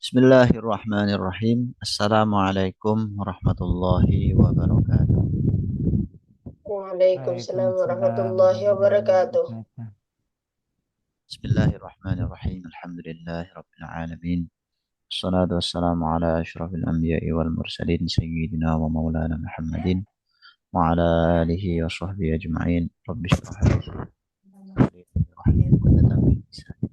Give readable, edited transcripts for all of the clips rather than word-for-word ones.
Bismillahirrahmanirrahim. Assalamualaikum warahmatullahi wabarakatuh. Waalaikumsalam Waalaikumsalam warahmatullahi warahmatullahi wabarakatuh. wabarakatuh. Bismillahirrahmanirrahim. Alhamdulillahi rabbil alamin. Assalatu wassalamu ala asyrafil anbiya'i wal mursalin sayyidina wa maulana Muhammadin wa ala alihi wa sahbihi ajma'in. Rabbi shrah li sadri wahlul 'uqdatam min lisani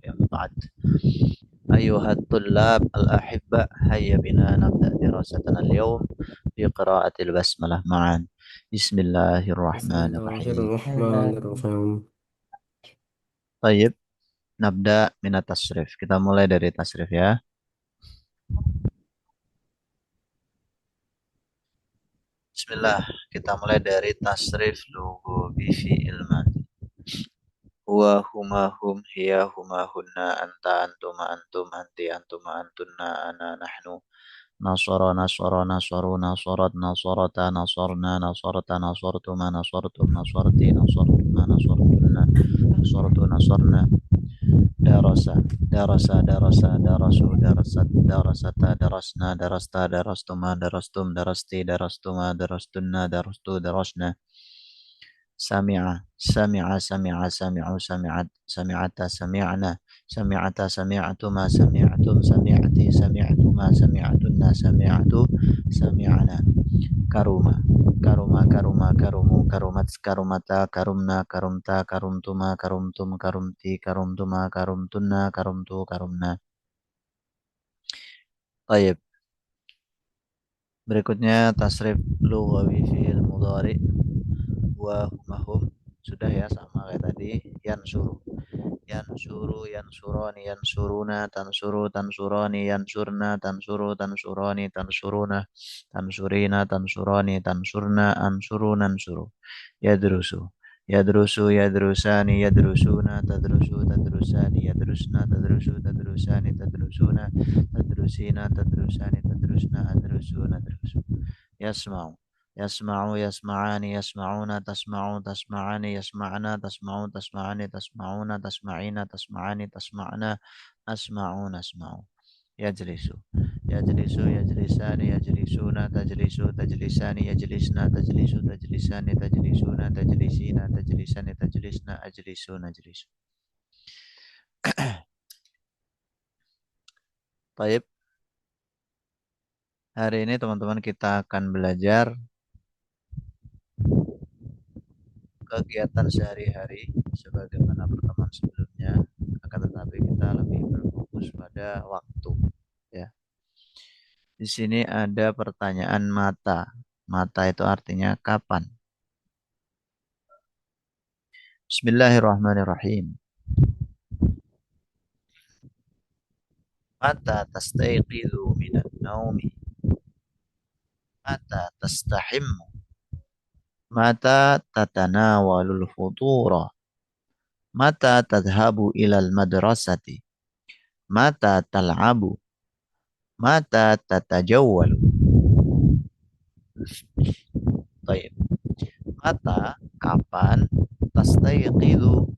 yafqahu qawli. أيها الطلاب الأحبة هيا بنا نبدأ دراستنا اليوم بقراءة البسملة معا. بسم الله الرحمن الرحيم. Bismillahirrahmanirrahim. طيب نبدأ من التصريف. Kita mulai dari tasrif ya. Bismillah. Kita mulai dari tasrif lughawi fi'il madhi. Huwa huma hum hiya huma hunna anta antuma antum anti antuma antunna ana nahnu. Nasara nasara nasaru nasarat nasarata nasarna nasarta nasartuma nasartum nasarti nasartuma nasartunna nasartu nasarna. Darasa darasa darasa darasu darasat darasata darasna darasta darastuma darastum darasti darastuma darastunna darastu darasna. Sami'a sami'a sami'a sami'u sami'at sami'ata sami'na sami'ata sami'atuma sami'atum sami'ati sami'atuma sami'atunna sami'atu sami'na. Karuma karuma karuma karumu karumat karumata karumna karumta karumtuma karumtum karumti karumtuma karumtunna karumtu karumna. Baik. Berikutnya tasrif lughawi fi'il mudhari wa humahum. Sudah ya, sama kayak tadi. Yansuru yansuru yansurani yansuruna tansuru tansurani yansurna tansuru tansurani tansuruna tansurina tansurani tansurna ansuru nansuru. Yadrusu yadrusu yadrusani yadrusuna tadrusu tadrusani yadrusna tadrusu tadrusani tadrusuna tadrusina tadrusani tadrusna adrusu nadrusu. Yasma'u yasma'u yasma'ani yasma'una tasma'u tasma'ani yasma'na tasma'u tasma'ani tasma'una tasma'ina tasma'ani tasma'na asma'u nasma'u. Yajlisu yajlisu yajlisani yajlisuna tajlisu tajlisani yajlisna tajlisu tajlisani tajlisuna tajlisina tajlisani tajlisna ajlisu najlisu. Baik. Hari ini teman-teman kita akan belajar kegiatan sehari-hari sebagaimana pertemuan sebelumnya, akan tetapi kita lebih berfokus pada waktu ya. Di sini ada pertanyaan mata. Mata itu artinya kapan. Bismillahirrahmanirrahim. Mata tastayqidhu minan naumi. Mata tastahimmu. Mata tatanawalul futura. Mata tadhabu ilal madrasati. Mata tal'abu. Mata tatajawwalu. Baik. Mata kapan tastayqidhu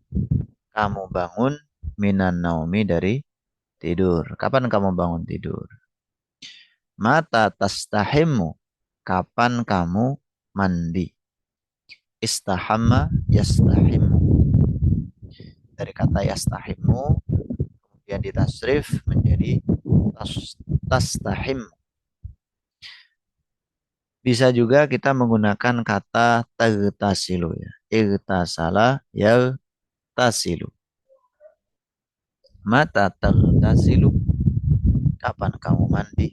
kamu bangun minan naumi dari tidur. Kapan kamu bangun tidur? Mata tastahimmu kapan kamu mandi? Istahamma yastahimmu. Dari kata yastahimmu kemudian ditasrif menjadi tastahimmu. Bisa juga kita menggunakan kata tagtasilu ya. Igtasala yagtasilu. Mata tagtasilu kapan kamu mandi?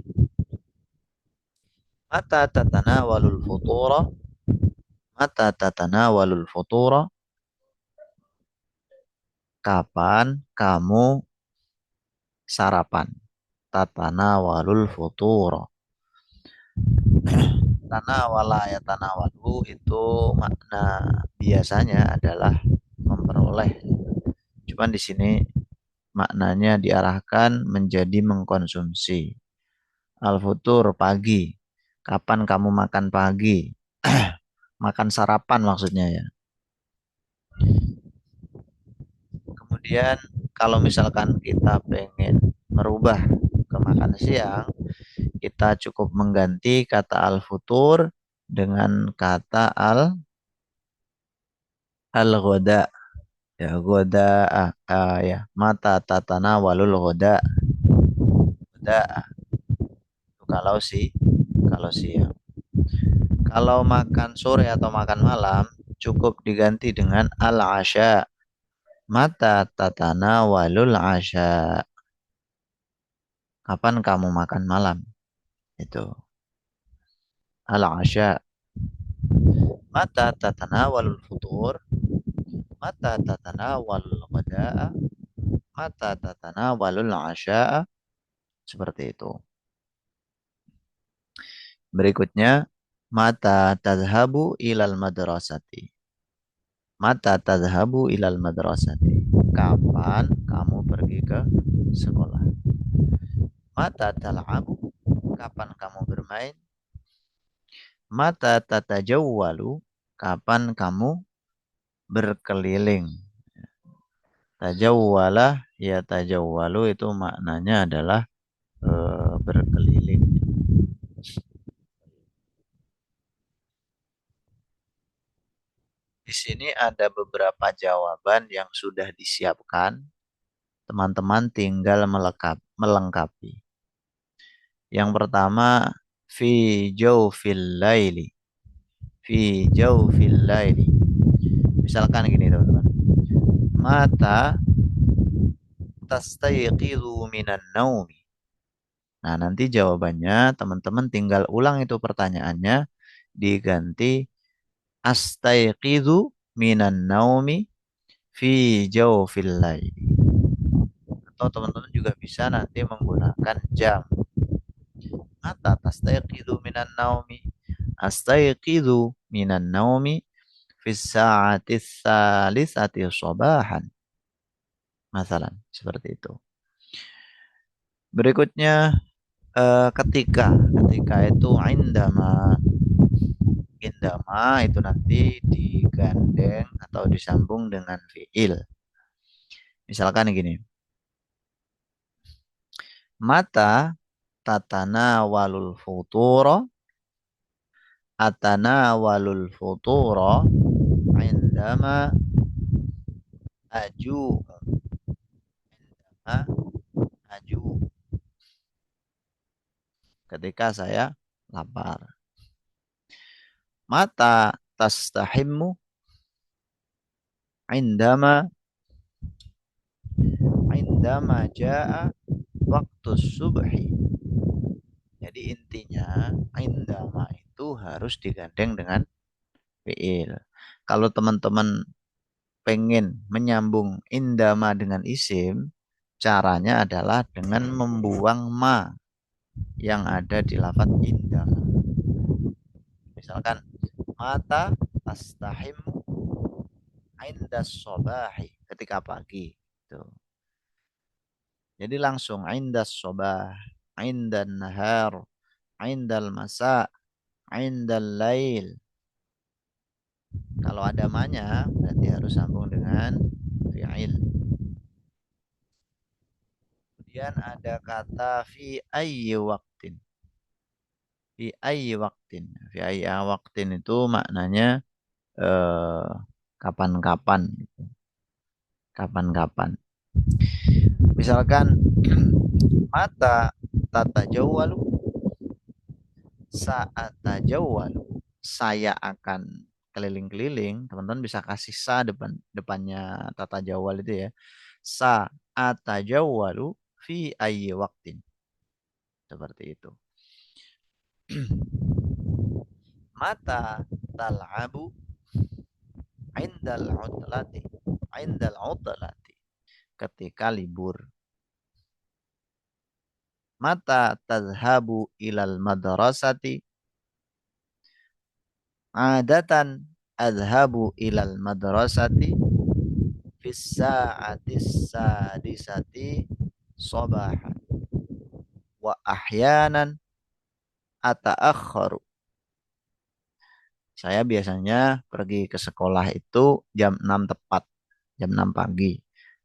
Mata tatanawalul futura. Mata tatanawalul futura. Kapan kamu sarapan? Tatanawalul futura. Tanawala ya tanawalu itu makna biasanya adalah memperoleh. Cuman di sini maknanya diarahkan menjadi mengkonsumsi. Al-futur pagi. Kapan kamu makan pagi? Makan sarapan maksudnya ya. Kemudian kalau misalkan kita pengen merubah ke makan siang, kita cukup mengganti kata al-futur dengan kata al-ghoda. Ya, ghoda, ya, mata tatana walul ghoda. Ghoda, itu kalau siang. Kalau makan sore atau makan malam, cukup diganti dengan al-asya. Mata tatana walul asya. Kapan kamu makan malam? Itu al-asya. Mata tatana walul futur. Mata tatana walul ghada'a. Mata tatana walul asya'a. Seperti itu. Berikutnya, mata tadhabu ilal madrasati. Mata tadhabu ilal madrasati. Kapan kamu pergi ke sekolah? Mata tal'abu. Kapan kamu bermain? Mata tatajawwalu. Kapan kamu berkeliling? Tajawwala, ya tajawwalu itu maknanya adalah berkeliling. Di sini ada beberapa jawaban yang sudah disiapkan. Teman-teman tinggal melengkapi. Yang pertama, fi jawfil laili. Fi jawfil laili. Misalkan gini teman-teman. Mata tastayqizu minan naumi. Nah, nanti jawabannya teman-teman tinggal ulang itu pertanyaannya diganti astayqizu minan naumi fi jawfil laili. Atau teman-teman juga bisa nanti menggunakan jam. Mata tastayqizu minan naumi? Astayqizu minan naumi fi sa'ati tsalisati sabahan. Masalah seperti itu. Berikutnya ketika itu indama. Indama itu nanti digandeng atau disambung dengan fiil. Misalkan gini. Mata tatana walul futuro. Atana walul futuro. Indama aju. Aju. Ketika saya lapar. Mata tastahimmu indama jaa waktu subhi. Jadi intinya indama itu harus digandeng dengan fiil. Kalau teman-teman pengen menyambung indama dengan isim, caranya adalah dengan membuang ma yang ada di lafaz indama. Misalkan mata tastahimmu inda sobahi, ketika pagi. Tuh. Jadi langsung inda sobah, inda nahar, indal masa, indal lail. Kalau ada manya berarti harus sambung dengan fi'il. Kemudian ada kata fi ayyi waqtin. Fi ayyi waqtin. Fi ayyi waqtin itu maknanya eh, kapan-kapan gitu. Kapan-kapan. Misalkan mata tata jawalu saat tajawwalu, saya akan keliling-keliling. Teman-teman bisa kasih sa depannya tata jawal itu ya. Sa atajawwalu fi ayyi waqtin. Seperti itu. Mata tal'abu indal utlati. Indal utlati. Ketika libur. Mata tadhabu ilal madrasati. Adatan adhabu ilal madrasati fis sa'atis sadisati sabahan wa ahyanan ata'akhkharu. Saya biasanya pergi ke sekolah itu jam 6 tepat, jam 6 pagi.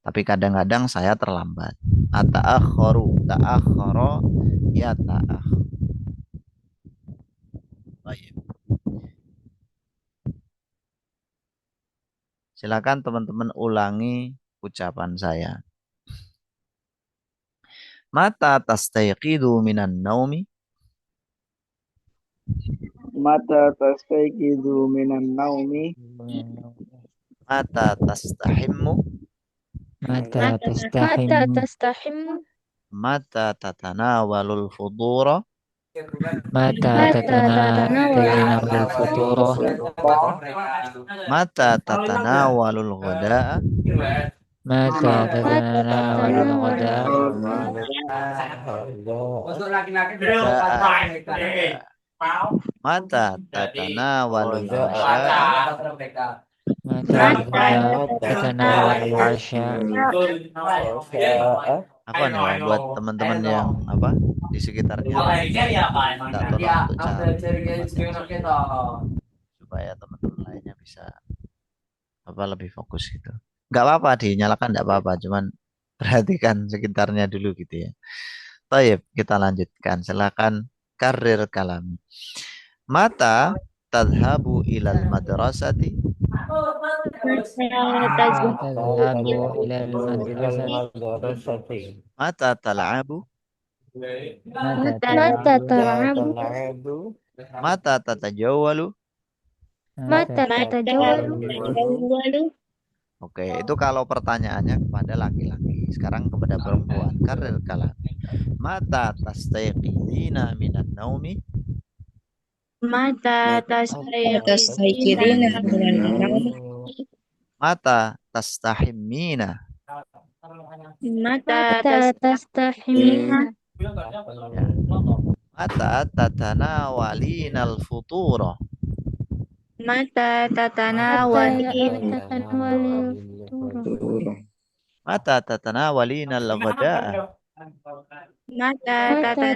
Tapi kadang-kadang saya terlambat. Ata'akhkharu, ta'akhkhara, ya ta'akhkhar. Baik. Silakan teman-teman ulangi ucapan saya. Mata tastayqidu minan naumi? Mata tastayqidu minan naumi? Mata tastahimmu? متى متى تستحم تستحم Mata tatanawalul fudura? متى متى تتناول تتناول الفطور Mata tatanawalul ghada'a? متى متى تتناول تتناول الغداء Da'a. Mata tatanawalul asya'a? متى تتناول العشاء Apa nih ya, buat teman-teman yang apa di sekitarnya, minta tolong untuk supaya teman-teman lainnya bisa apa lebih fokus gitu. Nggak apa-apa dinyalakan, nggak apa-apa, cuman perhatikan sekitarnya dulu gitu ya. Taib, kita lanjutkan. Silakan karir kalam. Mata tadhabu ilal madrasati? متى متى تذهب تذهب إلى إلى المدرسة Mata tal'abu? متى متى تلعب تلعب Mata tatajawalu? متى متى تتجول تتجول Oke, itu kalau pertanyaannya kepada laki-laki. Sekarang kepada perempuan. Karir kalam. Mata tastayqidina minan naumi? متى تستيقظين تستيقظين من من النوم النوم؟ Mata tastahimmina? متى تستحمين Ya. Mata tatanawalinal futura? متى تتناولين الفطور Mata tatanawalinal ghada'a? متى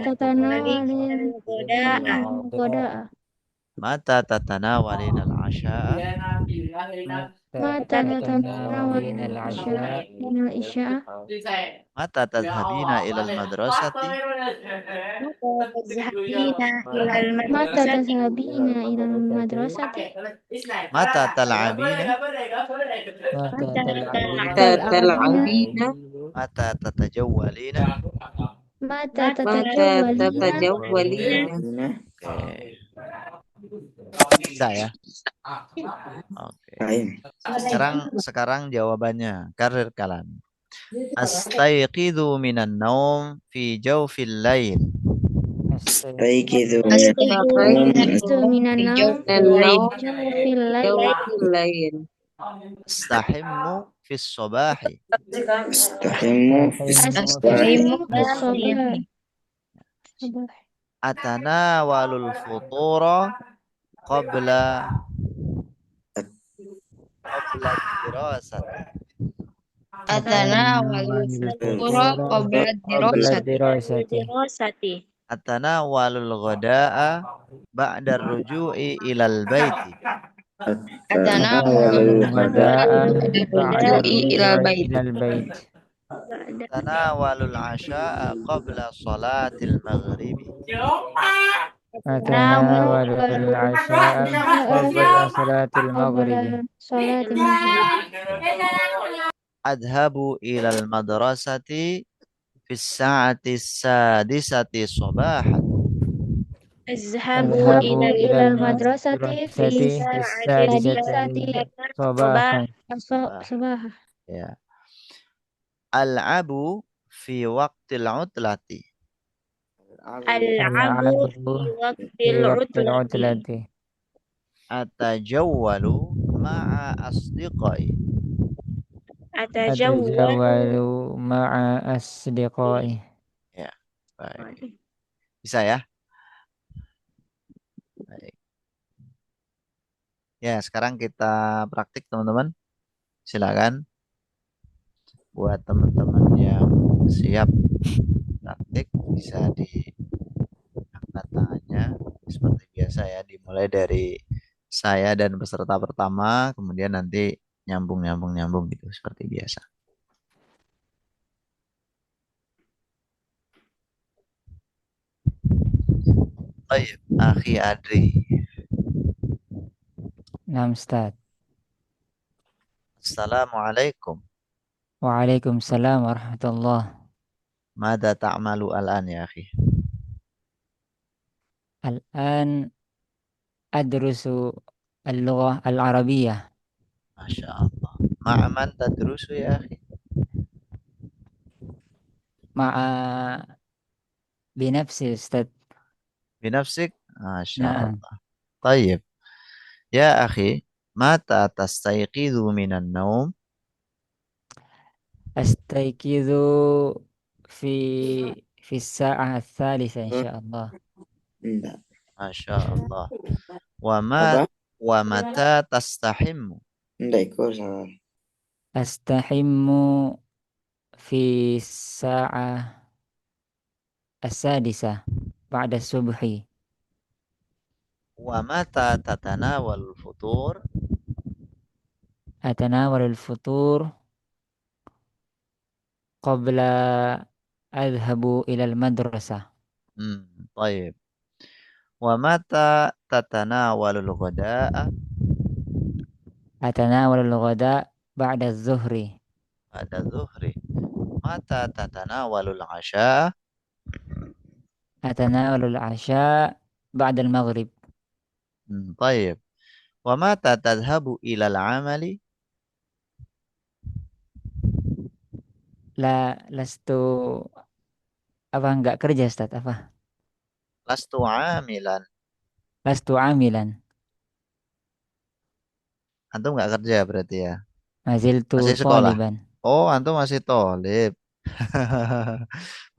تتناولين الغداء Mata tatanawalinal asya'a? متى تتناولين تتناولين العشاء العشاء Mata tadhabina ilal madrasati? متى تذهبين إلى المدرسة Mata tal'abina? متى تلعبين تلعبين Mata tatajawwalina? متى متى تتجولين تتجولين؟ Oke. Bisa ya? Oke. Baik. Sekarang jawabannya. Karir kalam. Astayqidu minan naum fi jawfil lail. أستيقظ أستيقظ من النوم في الليل Astahimmu fis sobahi. أستحم في الصباح. في الصباح Atanawalul futura qabla dirasat. أتناول الفطور قبل قبل الدراسة الدراسة Atanawalul ghada'a ba'da ruju'i ilal baiti. أتناول الغداء الغداء بعد الرجوع إلى البيت Atanawalul asya'a qabla salatil maghribi. أتناول العشاء قبل صلاة المغرب صلاة المغرب Adhabu ilal madrasati fis sa'ati sadisati sabahan. أذهب أذهب إلى المدرسة في في السادسة صباحا صباحا Ya. Al'abu fi waqtil utlati. ألعب ألعب في وقت في وقت العطلة العطلة Atajawwalu ma'a asdiqai. أتجول أتجول مع أصدقائي. Ya, baik. Bisa ya? Baik. Ya, sekarang kita praktik teman-teman. Silakan buat teman-teman yang siap praktik bisa diangkat tangannya seperti biasa ya, dimulai dari saya dan peserta pertama, kemudian nanti nyambung gitu seperti biasa. Baik, akhi Adri. Naam Ustaz. Assalamualaikum. Waalaikumsalam warahmatullah. Mada ta'malu al-an ya akhi? Al-an adrusu al-lughah al-arabiyyah Masya Allah. Ma'aman tadrusu ya akhi? ma'a binafsi Ustaz. Binafsik? Masya Naam. Allah. Tayyib. Ya akhi, mata tastayqidhu minan naum? Astayqidhu fi fi as-sa'ah ats-tsalitsah insyaallah. Enggak. Masya Allah. Apa? Wa mata tastahimmu? Enggak ikut salah. Astahimmu fi sa'ah as-sadisah ba'da subhi. Wa mata tatanawal futur? Atanawal al-futur qabla adhhabu ila al-madrasah. Tayyib. Wa mata tatanawalul ghada'a? Atanawal al-ghada ba'da adh-dhuhri. Pada zuhri. Mata tatanawalul asya'a? أتناول العشاء بعد المغرب. Tayyib. Wa mata tadhhabu ilal amali? Lastu apa enggak kerja Ustaz apa? Lastu amilan. Lastu amilan. Antum nggak kerja berarti ya? Maziltu Masih sekolah? taliban. Oh, antum masih tolib.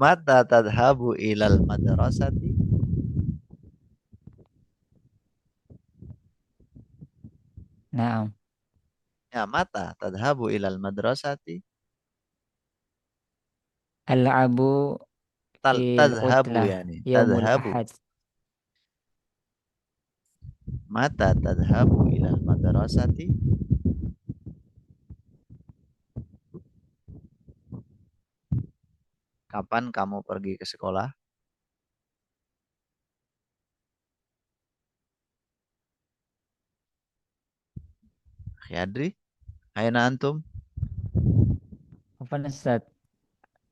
Mata tadhabu ilal madrasati? Naam. Ya, mata tadhabu ilal madrasati? Al'abu fil Tadhabu utlah yani. yaumul Tadhabu. ahad. Mata tadhabu ilal madrasati? Kapan kamu pergi ke sekolah? Yadri, aina antum? Apa Ustaz?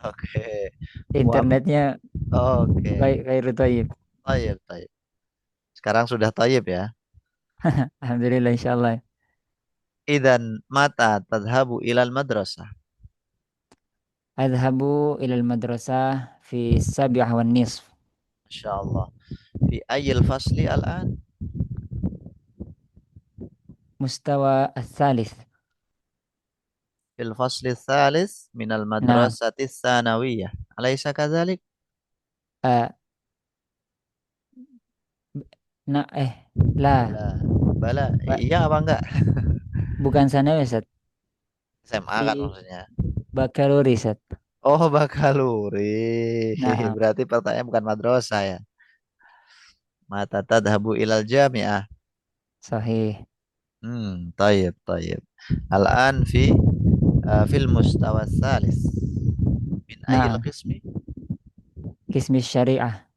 Oke. Wam. Internetnya Oke. baik khairu thayyib. Tayyib, tayyib. Sekarang sudah tayyib ya. Alhamdulillah insyaallah. Idan mata tadhabu ilal madrasah? Adhabu ila al-madrasah fi sabi'ah wan nisf. Masya Allah. Fi ayil fasli al-an? Mustawa ats-tsalits. Fil fasli thalith minal Naam. madrasati tsanawiyah. Alaysa kadzalik? Uh, lah Bala. Bala. Ba- Iya apa enggak? bukan sana Ustaz. SMA kan Fi maksudnya. bakalori Ustaz. Oh, bakaluri. Naam. Berarti pertanyaan bukan madrasah ya. Mata tadhabu ilal jami'ah. Sahih. Tayyib, tayyib. Al-an fil mustawa tsalis. Min ayil Naam. qismi? Kismis syariah.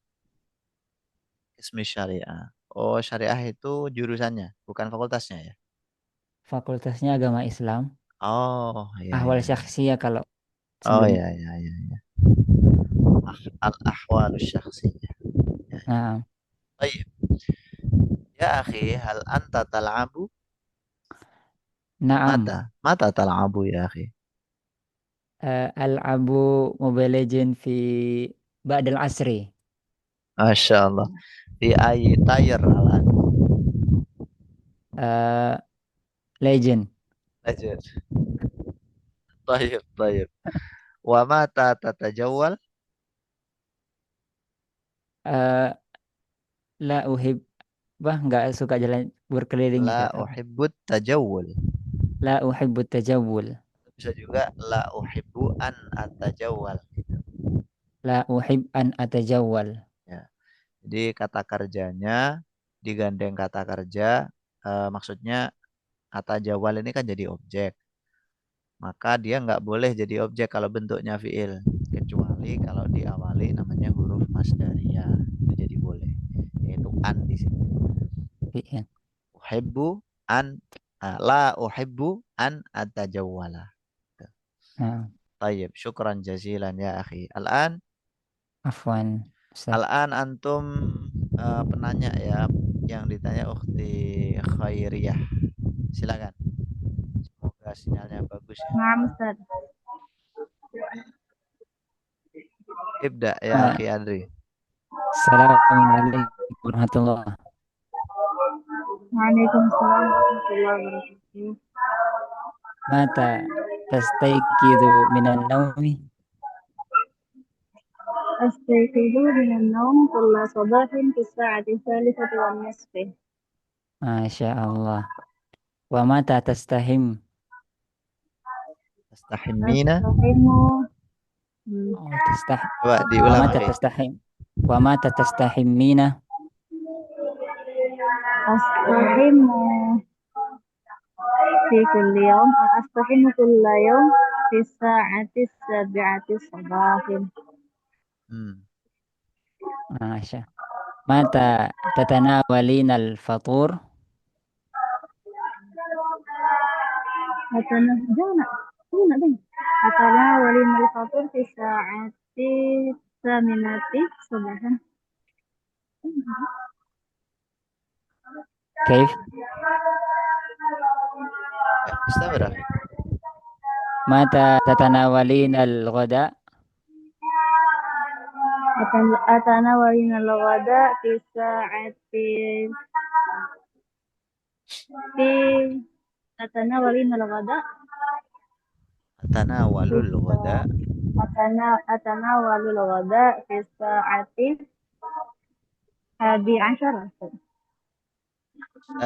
Qismi syariah. Oh, syariah itu jurusannya, bukan fakultasnya ya? Fakultasnya agama Islam. Oh, iya, Ahwal iya. syakhsiyah kalau Oh, sebelum. iya, iya, iya. Al-ahwal syakhsiyah. Ya, ya. Naam. Tayyib. Ya akhi, hal anta tal'abu? Naam. Mata tal'abu ya akhi? Al'abu Mobile Legend fi ba'dal asri. Masya Allah. Di ayi tayar al-an? Eh, Legend. Ajar. Tayyib, tayyib. Wa mata tatajawwal? Eh, la uhib nggak suka jalan berkeliling La Ustaz. Apa? uhibbut tajawwul. La uhibbu tajawul. Bisa juga la uhibbu an atajawwal. La uhib an atajawwal. Ya. Jadi kata kerjanya digandeng kata kerja, maksudnya kata jawal ini kan jadi objek. Maka dia nggak boleh jadi objek kalau bentuknya fiil. Kecuali kalau diawali namanya huruf masdariyah. Itu jadi boleh. Yaitu an di sini. Iya. Uhibbu an la uhibbu an atajawwala. Nah, Tayyib, syukran jazilan ya akhi. afwan, Ustaz. Antum penanya ya, yang ditanya ukhti Khairiyah. Silakan. Semoga sinyalnya bagus ya. Naam Ustaz. Ibda ya Ah, akhi Adri. Assalamualaikum warahmatullahi. Waalaikumsalam warahmatullahi wabarakatuh. Mata tastayqidu minan naumi? أستيقظ من النوم كل صباح في الساعة الثالثة والنصف. Masya Allah. Wa mata tastahim? Tastahimmina. أستحم Oh, tastah. Coba Wa diulang mata akhi. tastahim? Wa mata tastahimmina? أستحم في كل يوم أستحم كل يوم في الساعة السابعة صباحا. Masya. Mata tatanawalina al-fatur? أتناول الفطور في الساعة الثامنة صباحا. Kaif? Istamir akhi. Mata tatanawalina al-ghada? أتناول الغداء في الساعة في أتناول الغداء Tanawalul ghada. أتناول الغداء في الساعة 11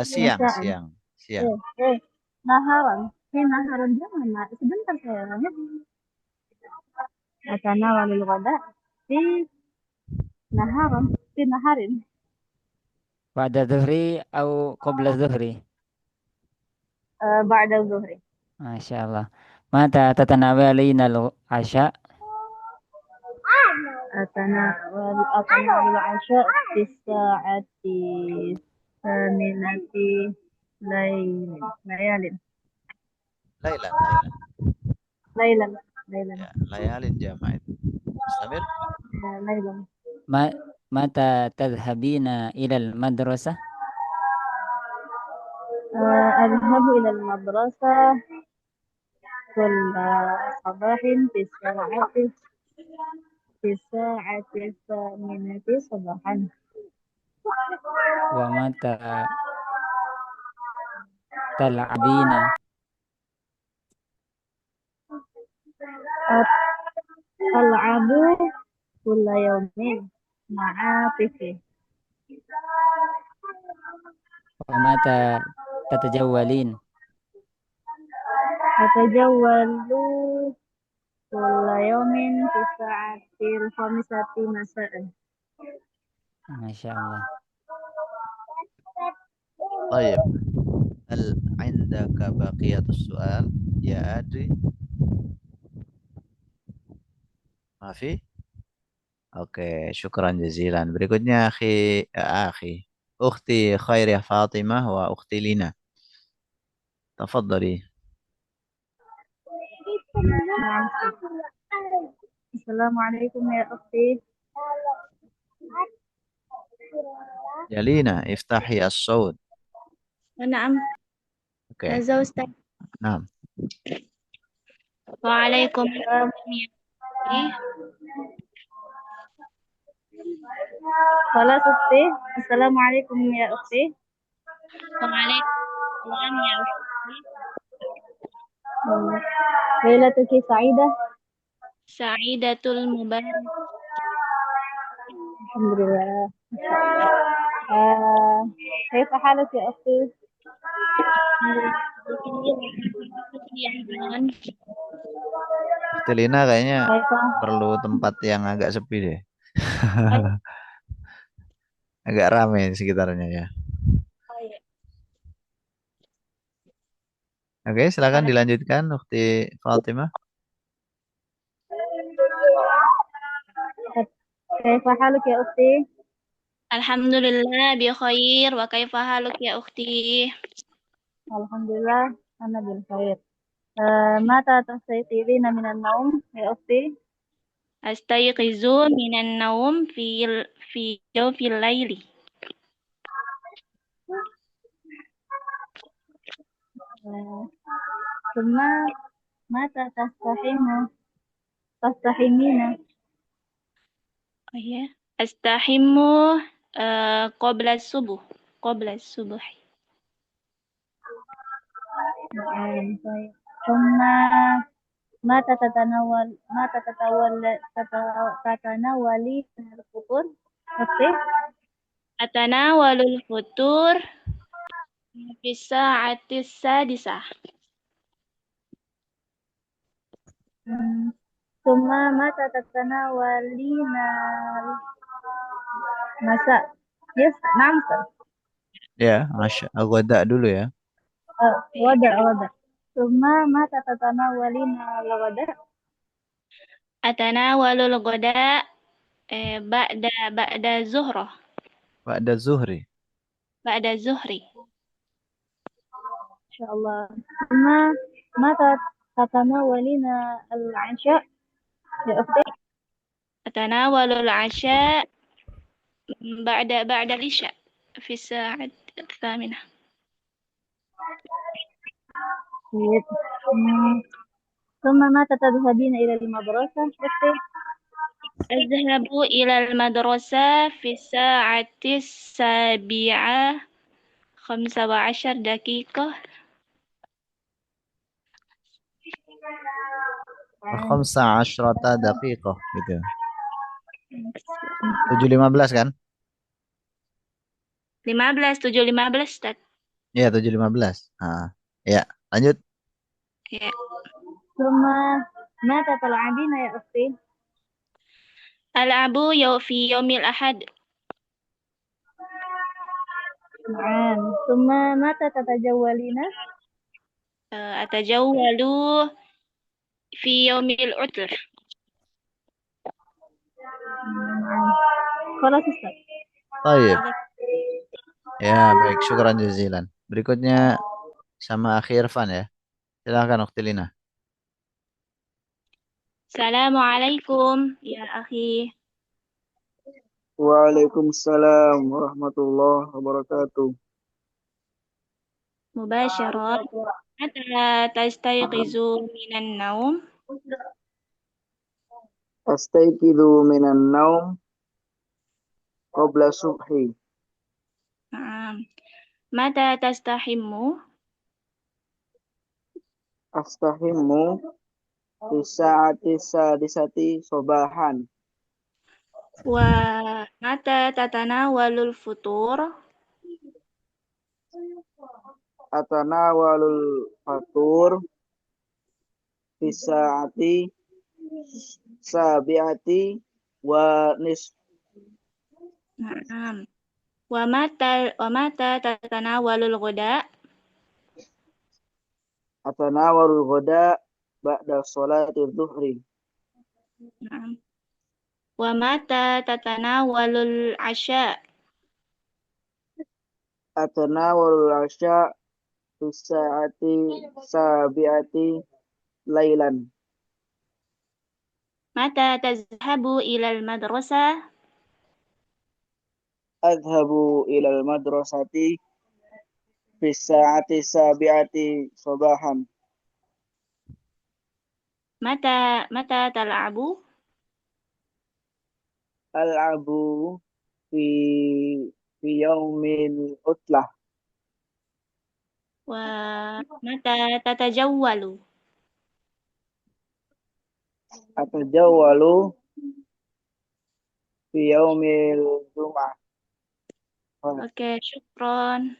Siang, مساء. siang, siang. نهارا في نهارا jangan sebentar sayangnya. أتناول الغداء في نهارا في نهار Ba'da dhuhri atau qabla dhuhri? بعد الظهر. Masya Allah. Mata tatanawalina al-asha? أتناول العشاء في الساعة الثامنة ليال. Lailan, ليلا ya, layalin jama' itu. Istamir. ليلا. Mata tadhhabina ilal madrasah? أذهب إلى المدرسة كل صباح في الساعة الثامنة صباحا. Wa mata tal'abina? ألعب كل يوم مع طفلي. Wa mata tatajawwalin? أتجول كل يوم في الساعة 5 مساء. Masya Allah. طيب. هل عندك بقية السؤال يا أدري؟ ما في؟ Oke, syukran jazilan. Berikutnya ukhti Khairiyah Fatimah wa ukhti Lina. Tafadhali. نعم. السلام عليكم يا أختي. Ya Lina, iftahi as-sawt. نعم. Oke. هذا أستاذ. Nah, وعليكم السلام يا أختي. خلاص أختي. السلام عليكم يا أختي. وعليكم السلام يا أختي. ليلتك سعيدة. سعيدة المباركة. الحمد لله. كيف حالك يا أختي؟ ukhti Lina kayaknya كيف؟ perlu tempat yang agak sepi deh. Agak ramai di sekitarnya ya. Oke, silakan dilanjutkan ukhti Fatimah. كيف حالك يا أختي؟ Alhamdulillah bi khair wa kaifa haluk ya ukhti? Alhamdulillah, ana bil khair. Mata tastayqidina minan naum ya ukhti? Astayqizu minan naum fi jawfil laili. Thumma mata tastahimina. Oh ya. Astahimmu qabla subuh. Qabla subuh. Baik. Thumma tatanawali al-futur. Ukhti? Atanawalul futur fi sa'atis sadisah. Thumma mata tatanawalina masa. Yes, naam, sir. Ya, agak dulu ya. Wada. Thumma mata tatanawalina al-ghada. Atanawalul ghada ba'da zuhrah. Ba'da zuhri. Ba'da zuhri. Insyaallah. Thumma mata tatanawalina al-'isha. Ya ukhti. Atanawalul 'asha ba'da al-isha fi sa'at الثامنة. ثم متى تذهبين إلى المدرسة أختي؟ أذهب إلى المدرسة في الساعة 7:15 15 daqiqah gitu. 7.15 kan? 7:15 Ustaz. Iya, 7.15. Ya, lanjut. Ya. ثم متى تلعبين يا أختي؟ ألعب في يوم الأحد. نعم. ثم متى تتجولين؟ أتجول في يوم العطلة. خلاص Ustaz. Baik. Ya, baik. Syukran jazilan. Berikutnya sama Akhi Irfan ya. Silakan Ukhti Lina. Assalamualaikum ya akhi. Waalaikumsalam warahmatullahi wabarakatuh. Mubasyarat. Mata tastayqizu minan naum? Astayqidu minan naum qabla subhi. Mata tastahimmu? Astahimmu fi sa'ati sadisati sobahan. Wa mata tatanawalul futur? Atanawalul fatur fi sa'ati sabiati wa nisf. Naam. Wa mata tatanawalul ghada? Atanawalul ghada ba'da sholati dhuhri. Naam. Wa mata tatanawalul asya? Atanawalul asya fi sa'ati sabiati lailan. Mata tazhabu ilal madrasah? Adhabu ilal madrasati fi sa'ati sabiati sobahan. Mata tal'abu? Al'abu fi yaumil utlah. Wa mata tatajawwalu? Atajawwalu fi yaumil jum'ah. Oke, syukron.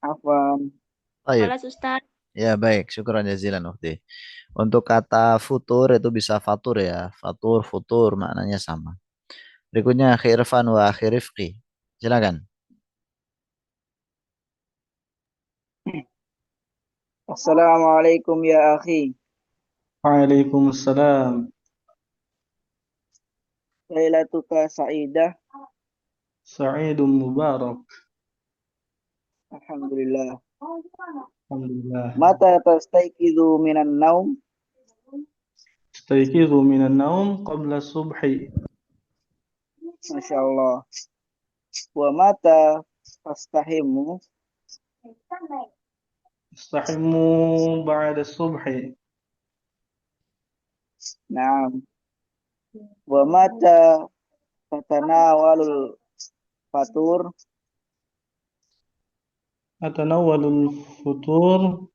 Afwan. Baik. Halo Ustaz. Ya, baik. Syukran jazilan Ukhti. Untuk kata futur itu bisa fatur ya. Fatur, futur maknanya sama. Berikutnya Akhi Irfan wa Akhi Rifqi. Silakan. Assalamualaikum ya akhi. Waalaikumsalam. Lailatuka sa'idah. سعيد مبارك. Alhamdulillah. Alhamdulillah. Mata tastayqidu minan naum? استيقظ من النوم قبل الصبح. Masya Allah. Wa mata tastahimu? استحم بعد الصبح. Naam. Wa mata tatanawalul fatur? أتناول الفطور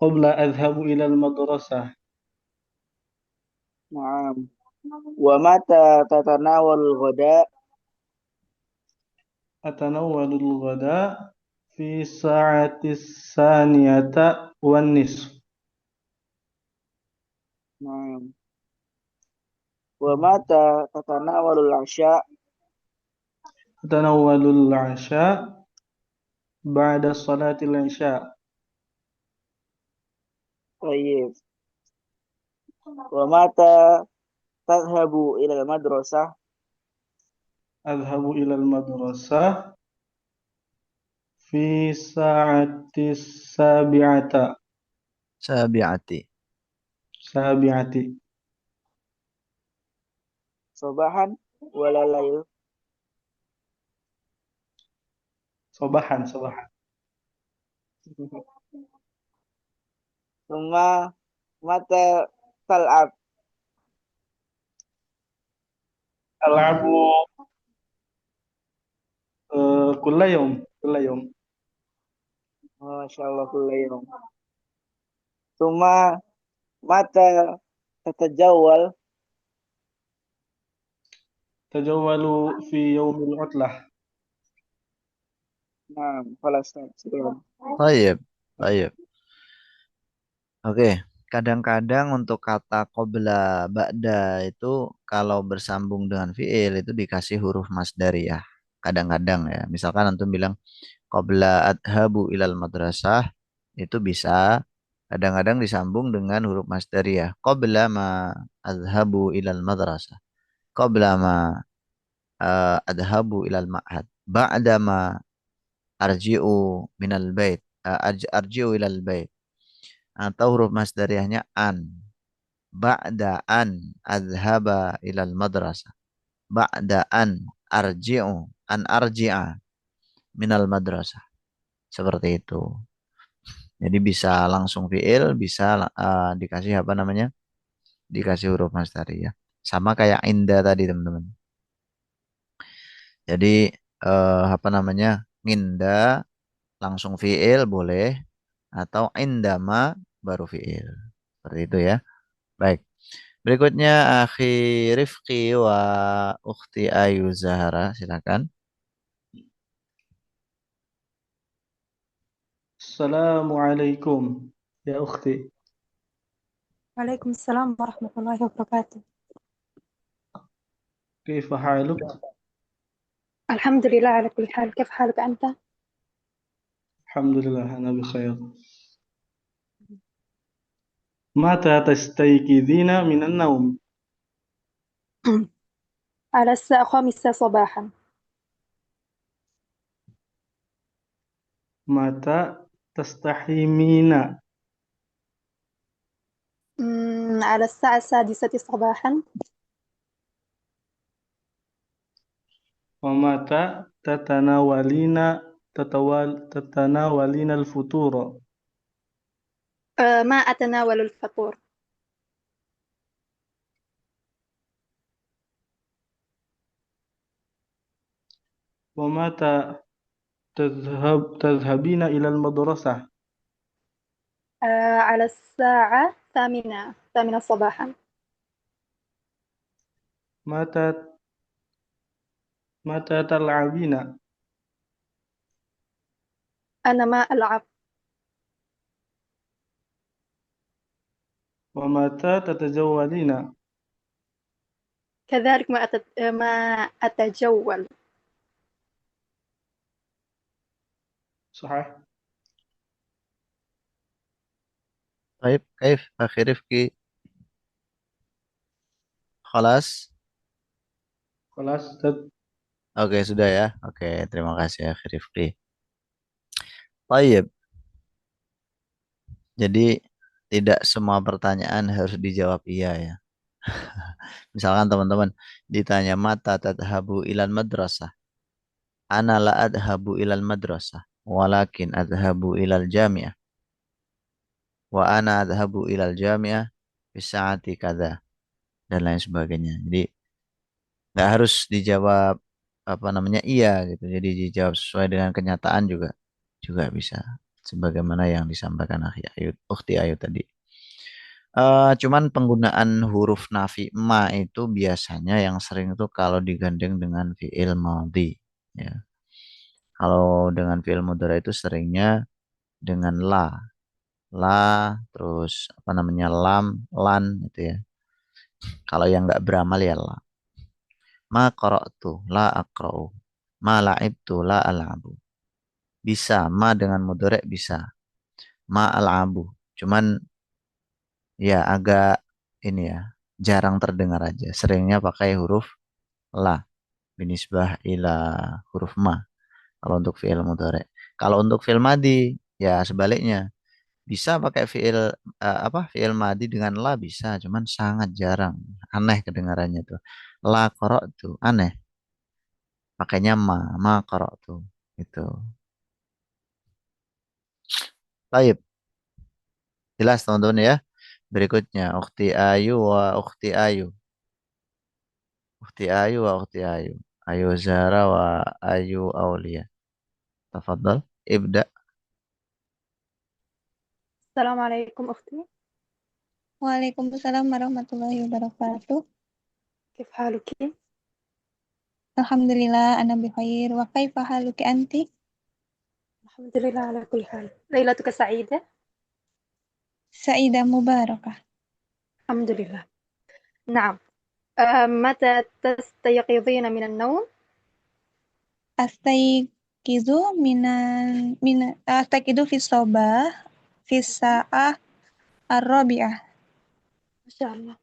قبل أذهب إلى المدرسة. Naam. Wa mata tatanawalul ghada? أتناول الغداء في الساعة الثانية والنصف. Naam. Wa mata tatanawalul asya? أتناول العشاء بعد صلاة العشاء. Tayyib. Wa mata tadhhabu ila madrasah? أذهب إلى المدرسة في الساعة السابعة. Sabi'ati. سابعة. Sabahan wala layl? صباحا صباحا. Summa mata tal'ab? ألعب كل يوم كل يوم. Masya Allah kulla yawm. Summa mata tatajawwal? تجول في يوم العطلة. Nah, khalas. Sekian. Tayyib. Tayyib. Oke. Kadang-kadang untuk kata qabla ba'da itu kalau bersambung dengan fiil itu dikasih huruf masdariyah. Kadang-kadang ya. Misalkan antum bilang qabla adhabu ilal madrasah itu bisa kadang-kadang disambung dengan huruf masdariyah. Qabla ma adhabu ilal madrasah. Qabla ma adhabu ilal ma'had. Ba'da ma arji'u minal bait. Arji'u ilal bait. Atau huruf masdariyahnya an. Ba'da an adhaba ilal madrasah. Ba'da an arji'u. An arji'a minal madrasah. Seperti itu. Jadi bisa langsung fiil, bisa dikasih apa namanya? Dikasih huruf masdariyah. Sama kayak inda tadi teman-teman. Jadi apa namanya? Nginda langsung fiil boleh atau indama baru fiil. Seperti itu ya. Baik. Berikutnya akhi Rifqi wa ukhti Ayu Zahra, silakan. السلام عليكم يا أختي. وعليكم السلام ورحمة الله وبركاته. كيف حالك؟ الحمد لله على كل حال، كيف حالك أنت؟ الحمد لله أنا بخير. متى تستيقظين من النوم؟ على الساعة 5 صباحا. متى تستحمين؟ على الساعة 6 صباحا. ومتى تتناولين الفطور؟ ما أتناول الفطور. ومتى تذهبين إلى المدرسة؟ على الساعة 8 صباحا. متى تلعبين؟ أنا ما ألعب. ومتى تتجولين؟ كذلك ما أتجول. صحيح. Baik, Kaif akhi Rifqi. Khalas. خلاص Oke, sudah ya. Oke, terima kasih ya, Rifki. Baik, jadi tidak semua pertanyaan harus dijawab iya ya. Misalkan teman-teman ditanya mata tadhabu ilal madrasah. Ana la adhabu ilal madrasah. Walakin adhabu ilal jami'ah. Wa ana adhabu ilal jami'ah bisaati kada. Dan lain sebagainya. Jadi nggak harus dijawab apa namanya iya gitu. Jadi dijawab sesuai dengan kenyataan juga juga bisa. Sebagaimana yang disampaikan Akhi Ayu, Ukhti Ayu tadi. Cuman penggunaan huruf nafi ma itu biasanya yang sering itu kalau digandeng dengan fiil madhi. Ya. Kalau dengan fiil mudhari itu seringnya dengan la, terus apa namanya lam, lan gitu ya. Kalau yang nggak beramal ya la. Ma qara'tu, la aqra'u. Ma la'ibtu, la al'abu. Bisa, ma dengan mudhari bisa. Ma al'abu. Cuman ya agak ini ya, jarang terdengar aja. Seringnya pakai huruf la binisbah ila huruf ma kalau untuk fi'il mudhari. Kalau untuk fi'il madi ya sebaliknya. Bisa pakai fi'il apa fi'il madi dengan la bisa, cuman sangat jarang. Aneh kedengarannya tuh. La qara'tu aneh. Pakainya ma qara'tu itu. Baik, jelas teman-teman ya. Berikutnya Ukhti Ayu wa Ukhti Ayu. Ukhti Ayu wa Ukhti Ayu. Ayu Zara wa Ayu Aulia. Tafadhal, ibda. السلام عليكم أختي. Waalaikumsalam warahmatullahi wabarakatuh. كيف حالك؟ Alhamdulillah, ana bikhair. Wa kaifa haluki anti? الحمد لله على كل حال. ليلتك سعيدة؟ Sa'idah mubarakah. الحمد لله. نعم. متى تستيقظين من النوم؟ Astaiqizu fi sobah fi sa'ah ar-rabi'ah. ما شاء الله.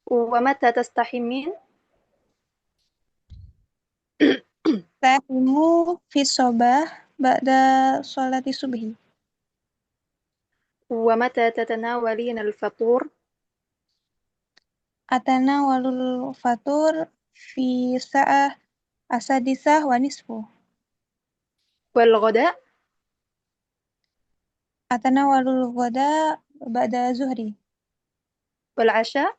ومتى تستحمين؟ Tahimu fi sobah ba'da sholati subhi. ومتى تتناولين الفطور؟ Atana walul fatur fi sa'ah asadisah wa nisfu. والغداء؟ Atana walul ghoda ba'da zuhri. والعشاء؟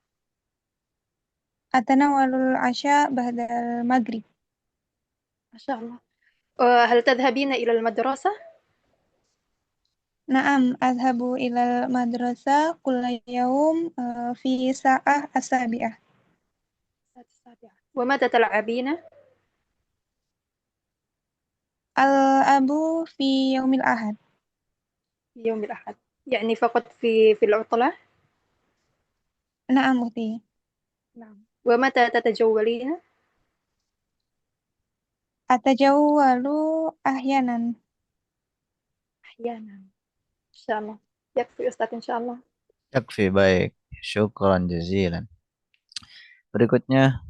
Atana walul asya ba'da maghrib. ما شاء الله. هل تذهبين إلى المدرسة؟ Naam, adhabu ilal madrasah kulla yaum fi sa'ah asabi'ah. ومتى تلعبين؟ Al-abu fi yaumil ahad. في يوم الأحد. يعني فقط في العطلة؟ Naam, ukhti. نعم. ومتى تتجولين؟ Atajawwalu ahyanan. أحيانا. إن شاء الله. يكفي أستاذ إن شاء الله. Yakfi baik. Syukran jazilan. Berikutnya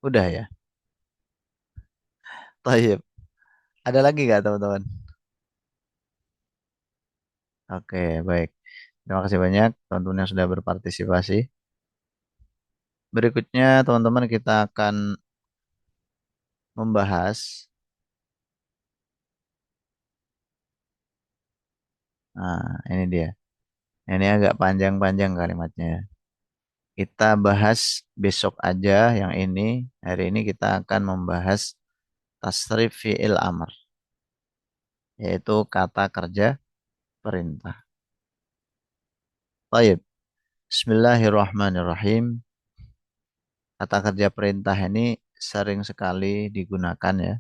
udah ya. Tayyib. Ada lagi nggak teman-teman? Oke, baik. Terima kasih banyak teman-teman yang sudah berpartisipasi. Berikutnya teman-teman kita akan membahas ini dia. Ini agak panjang-panjang kalimatnya. Kita bahas besok aja yang ini. Hari ini kita akan membahas tasrif fi'il amr, yaitu kata kerja perintah. Baik. Bismillahirrahmanirrahim. Kata kerja perintah ini sering sekali digunakan ya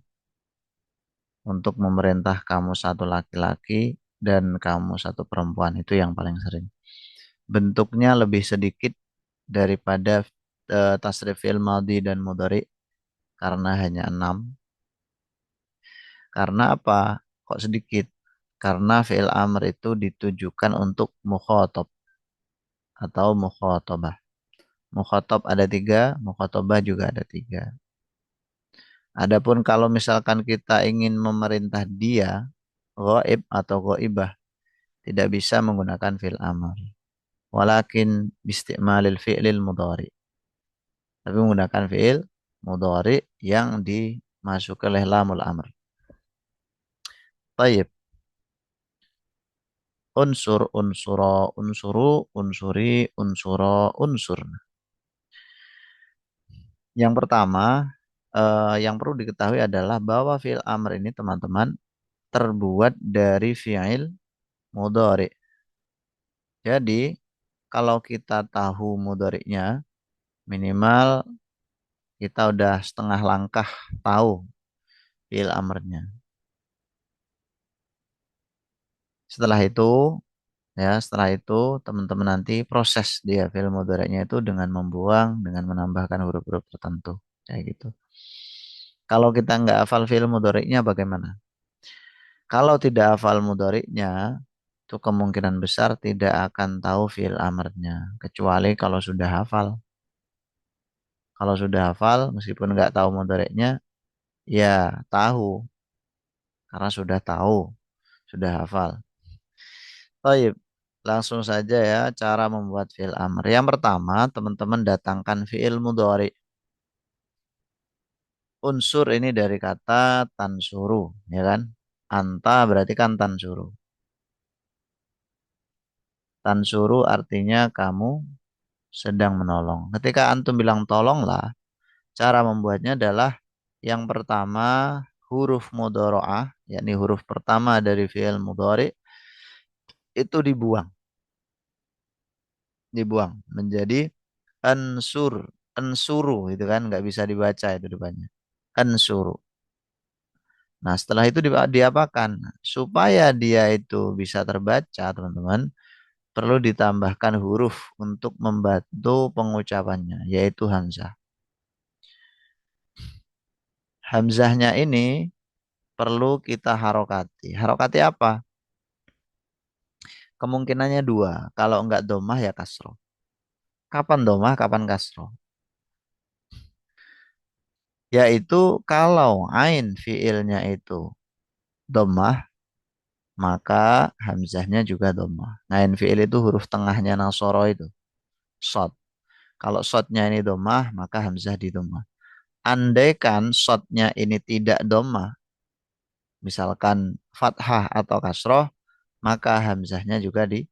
untuk memerintah kamu satu laki-laki dan kamu satu perempuan, itu yang paling sering. Bentuknya lebih sedikit daripada tasrif fi'il madhi dan mudhari karena hanya 6. Karena apa? Kok sedikit? Karena fi'il amr itu ditujukan untuk mukhatab atau mukhatabah. Mukhatab ada 3, mukhatabah juga ada 3. Adapun kalau misalkan kita ingin memerintah dia, ghaib atau ghaibah, tidak bisa menggunakan fi'il amr. Walakin bisti'malil fi'lil mudhari. Tapi menggunakan fi'il mudhari yang dimasukkan oleh lamul amr. Tayyib. Unsur, unsura, unsuru, unsuri, unsura, unsurna. Yang pertama, yang perlu diketahui adalah bahwa fi'il amr ini teman-teman terbuat dari fi'il mudhari. Jadi, kalau kita tahu mudhari'nya, minimal kita udah setengah langkah tahu fi'il amrnya. Setelah itu teman-teman nanti proses dia fi'il mudhari'nya itu dengan membuang, dengan menambahkan huruf-huruf tertentu. Kayak gitu. Kalau kita nggak hafal fi'il mudhari'nya bagaimana? Kalau tidak hafal mudhari'nya, itu kemungkinan besar tidak akan tahu fi'il amrnya. Kecuali kalau sudah hafal. Kalau sudah hafal, meskipun nggak tahu mudhari'nya, ya tahu. Karena sudah tahu, sudah hafal. Baik, langsung saja ya cara membuat fi'il amr. Yang pertama, teman-teman datangkan fi'il mudhari. Unsur ini dari kata tansuru, ya kan? Anta berarti kan tansuru. Tansuru artinya kamu sedang menolong. Ketika antum bilang tolonglah, cara membuatnya adalah yang pertama huruf mudhari'ah, yakni huruf pertama dari fi'il mudhari itu dibuang. Dibuang menjadi ansur, ansuru itu kan nggak bisa dibaca itu depannya. Ansuru. Nah, setelah itu diapakan? Supaya dia itu bisa terbaca, teman-teman, perlu ditambahkan huruf untuk membantu pengucapannya, yaitu hamzah. Hamzahnya ini perlu kita harokati. Harokati apa? Kemungkinannya 2. Kalau enggak domah ya kasroh. Kapan domah, kapan kasroh? Yaitu kalau ain fiilnya itu domah, maka hamzahnya juga domah. Ain fiil itu huruf tengahnya nasoro itu. Sod. Kalau sodnya ini domah, maka hamzah di domah. Andaikan sodnya ini tidak domah, misalkan fathah atau kasroh, maka hamzahnya juga di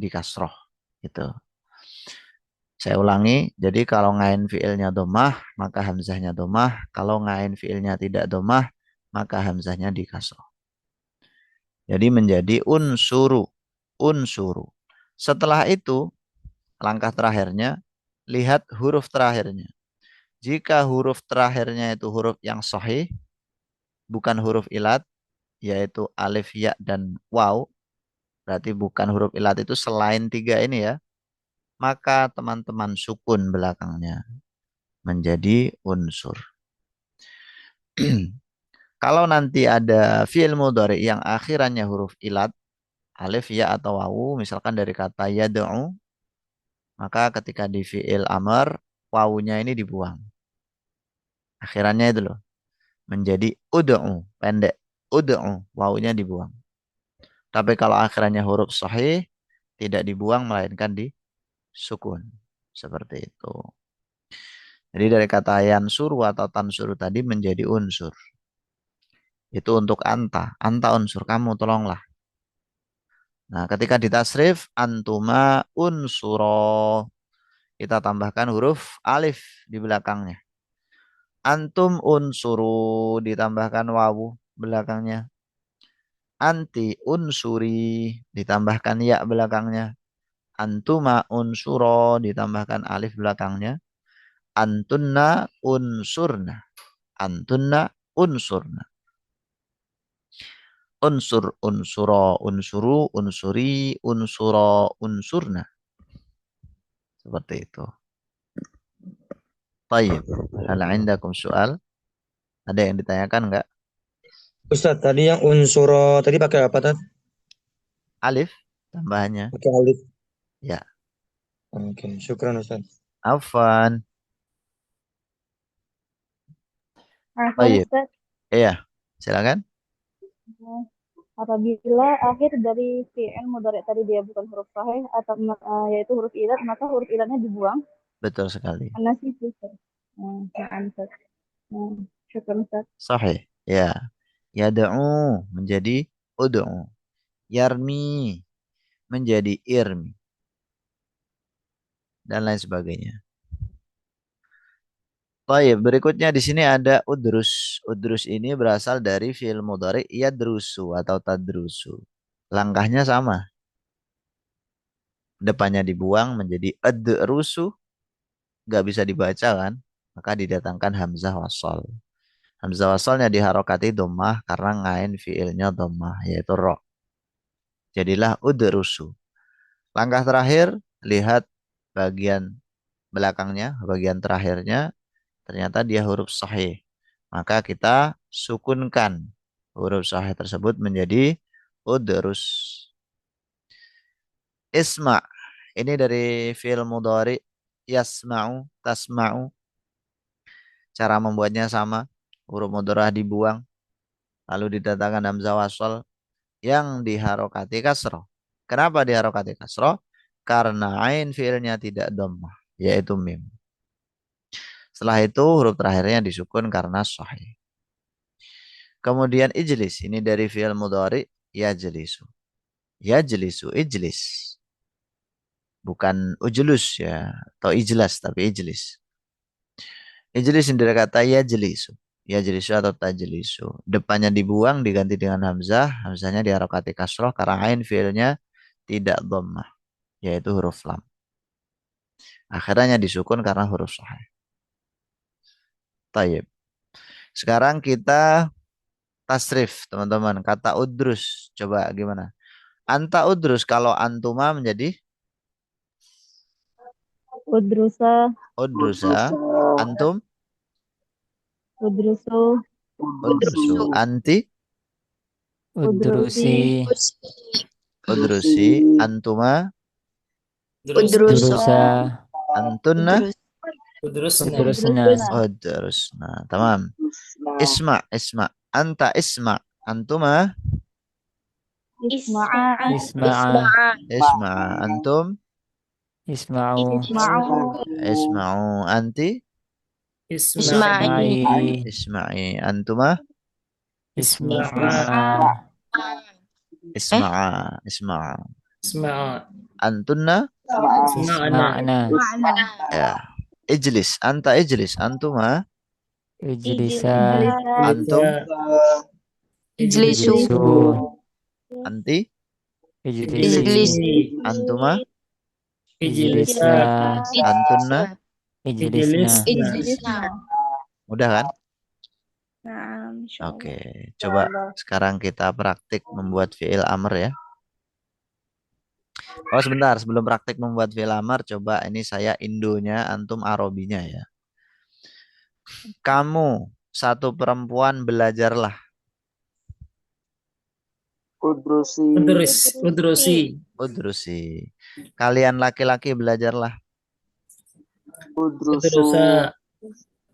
kasroh. Gitu. Saya ulangi, jadi kalau ngain fiilnya domah, maka hamzahnya domah. Kalau ngain fiilnya tidak domah, maka hamzahnya di kasroh. Jadi menjadi unsuru. Unsuru. Setelah itu, langkah terakhirnya, lihat huruf terakhirnya. Jika huruf terakhirnya itu huruf yang sahih, bukan huruf ilat, yaitu alif, ya, dan waw, berarti bukan huruf ilat itu selain 3 ini ya, maka teman-teman sukun belakangnya menjadi unsur. Kalau nanti ada fi'il mudhari yang akhirannya huruf ilat, alif, ya, atau wawu, misalkan dari kata yad'u, maka ketika di fi'il amr, wawunya ini dibuang. Akhirannya itu loh, menjadi ud'u, pendek. Ud'u, wawunya dibuang. Tapi kalau akhirannya huruf sahih, tidak dibuang, melainkan di sukun. Seperti itu. Jadi dari kata yansuru atau tansuru tadi menjadi unsur. Itu untuk anta. Anta unsur, kamu tolonglah. Nah, ketika ditasrif, antuma unsuro. Kita tambahkan huruf alif di belakangnya. Antum unsuru, ditambahkan wawu belakangnya. Anti unsuri, ditambahkan ya belakangnya. Antuma unsuro, ditambahkan alif belakangnya. Antunna unsurna. Antunna unsurna. Unsur, unsuro, unsuru, unsuri, unsuro, unsurna. Seperti itu. Baik. Hal indakum soal? Ada yang ditanyakan enggak? Ustadz, tadi yang unsuro tadi pakai apa Tad? Alif tambahannya. Pakai alif. Ya. Oke, syukran Ustadz. Afwan. Afwan Baik. Ustaz. Iya, silakan. Apabila akhir dari fi'il mudhari tadi dia bukan huruf sahih atau yaitu huruf ilat, maka huruf ilatnya dibuang. Betul sekali. An-nasib Ustaz. Na'am Ustaz. Syukran Ustaz. Sahih. Ya. Yad'u menjadi ud'u. Yarmi menjadi irmi. Dan lain sebagainya. Baik, berikutnya di sini ada udrus. Udrus ini berasal dari fi'il mudhari yadrusu atau tadrusu. Langkahnya sama. Depannya dibuang menjadi adrusu. Gak bisa dibaca kan? Maka didatangkan hamzah wasal. Hamzah wasalnya diharokati dhammah karena ngain fi'ilnya dhammah yaitu ro. Jadilah udrusu. Langkah terakhir, lihat bagian belakangnya, bagian terakhirnya. Ternyata dia huruf sahih. Maka kita sukunkan huruf sahih tersebut menjadi udrus. Isma. Ini dari fi'il mudhari yasma'u, tasma'u. Cara membuatnya sama. Huruf mudharah dibuang. Lalu didatangkan hamzah wasal yang diharokati kasroh. Kenapa diharokati kasroh? Karena ain fi'ilnya tidak dhammah, yaitu mim. Setelah itu huruf terakhirnya disukun karena sahih. Kemudian ijlis. Ini dari fi'il mudhari yajlisu. Yajlisu, ijlis. Bukan ujlus ya. Atau ijlas, tapi ijlis. Ijlis ini dari kata yajlisu. Yajlisu atau tajlisu. Depannya dibuang diganti dengan hamzah. Hamzahnya diharokati kasroh karena ain fi'ilnya tidak dhammah. Yaitu huruf lam. Akhirnya disukun karena huruf sahih. Tayyib. Sekarang kita tasrif, teman-teman. Kata udrus. Coba gimana? Anta udrus. Kalau antuma menjadi Udrusa, udrusa. Antum udrusu, udrusu. Anti Udrusi. udrusi. Antuma Udrusa. antunna Udrusna. udrusna. Tamam. Isma, isma. Anta isma. Antuma isma'a, Isma'a. isma. Antum Isma'u. isma'u, isma'u. Anti Isma'i. isma'i. Antuma Isma'a. isma'a. Isma'a. Isma'a. Antunna Isma'na. ya. Ijlis. Anta ijlis. Antuma Ijlisa. antum Ijlisu. Ijlisu. anti Ijlisi. antuma Ijlisa. antunna. Ijlisna. Ijlisna. Mudah kan? Nah, insyaallah. Oke, coba sekarang kita praktik membuat fi'il amr ya. Oh sebentar, sebelum praktik membuat fi'il amr, coba ini saya Indonya, antum Arobinya ya. Kamu satu perempuan belajarlah. Udrusi. Udrusi. Kalian laki-laki belajarlah. Udrusu.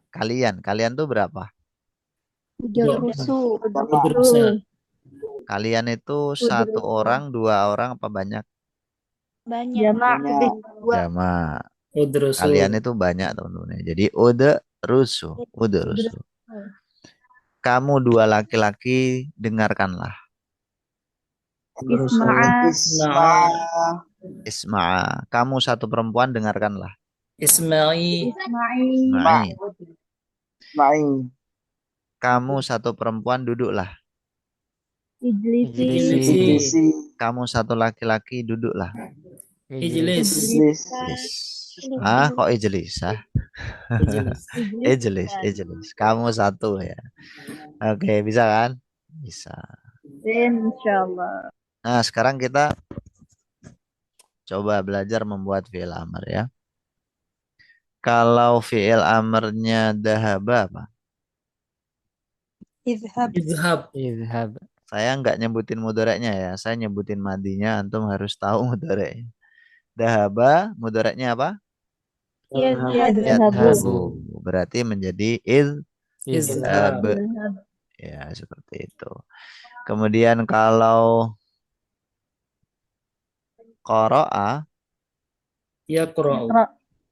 Kalian tuh berapa? Udrusu. Kalian itu satu orang, dua orang, apa banyak? Banyak. jamak, Jama. Kalian itu banyak teman-teman. Jadi udrusu. Kamu dua laki-laki dengarkanlah. isma'a, Isma'a. Kamu satu perempuan dengarkanlah. Isma'i. isma'i, Isma'i. Kamu satu perempuan duduklah. ijlisi, Kamu satu laki-laki duduklah. Ijlis. Kok ijlisah? Ijlis. Kamu satu ya. Oke, bisa kan? Bisa. insyaallah. Nah, sekarang kita coba belajar membuat fi'il amr ya. Kalau fi'il amrnya dahaba apa? Izhab. Izhab. Saya nggak nyebutin mudharaknya ya. Saya nyebutin madinya. Antum harus tahu mudharaknya. Dahaba, mudharaknya apa? Yadhabu. Yadhabu. Berarti menjadi izhab, idhab. Ya, seperti itu. Kemudian kalau qara'a, yaqra'u,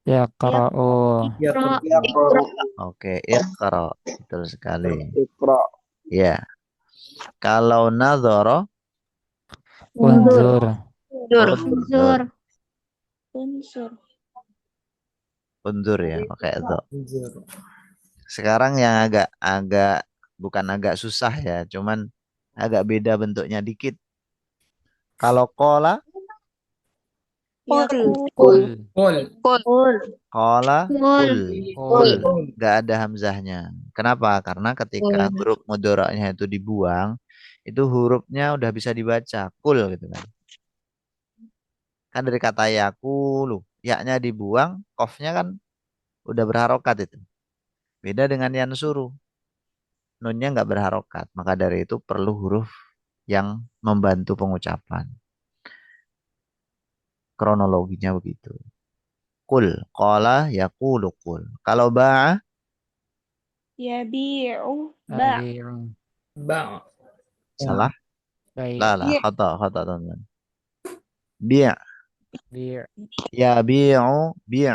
Yaqra'u. yaqra'u, Yaqra. oke, iqra. Betul sekali. Iqra. Ya. Kalau nadhara, Unzur. unzur. Unsur. Unzur ya, pakai dha. unzur, Sekarang yang agak bukan agak susah ya, cuman agak beda bentuknya dikit. Kalau qala, Yaqul. Qul. qul, qala, Qul. kul. Nggak ada hamzahnya. Kenapa? Karena ketika huruf mudoranya itu dibuang, itu hurufnya udah bisa dibaca. Kul gitu kan. Kan dari kata yakulu, yaknya dibuang, kofnya kan udah berharokat itu. Beda dengan yansuru. Nunnya nggak berharokat. Maka dari itu perlu huruf yang membantu pengucapan. Kronologinya begitu. Kul, qala, yakulu, kul. Kalau ba'a, Yabi'u. Ba. Abi'u. ba', salah. Baik. Lah, khata teman-teman. Bi', Bir. ya bi'u, bi'.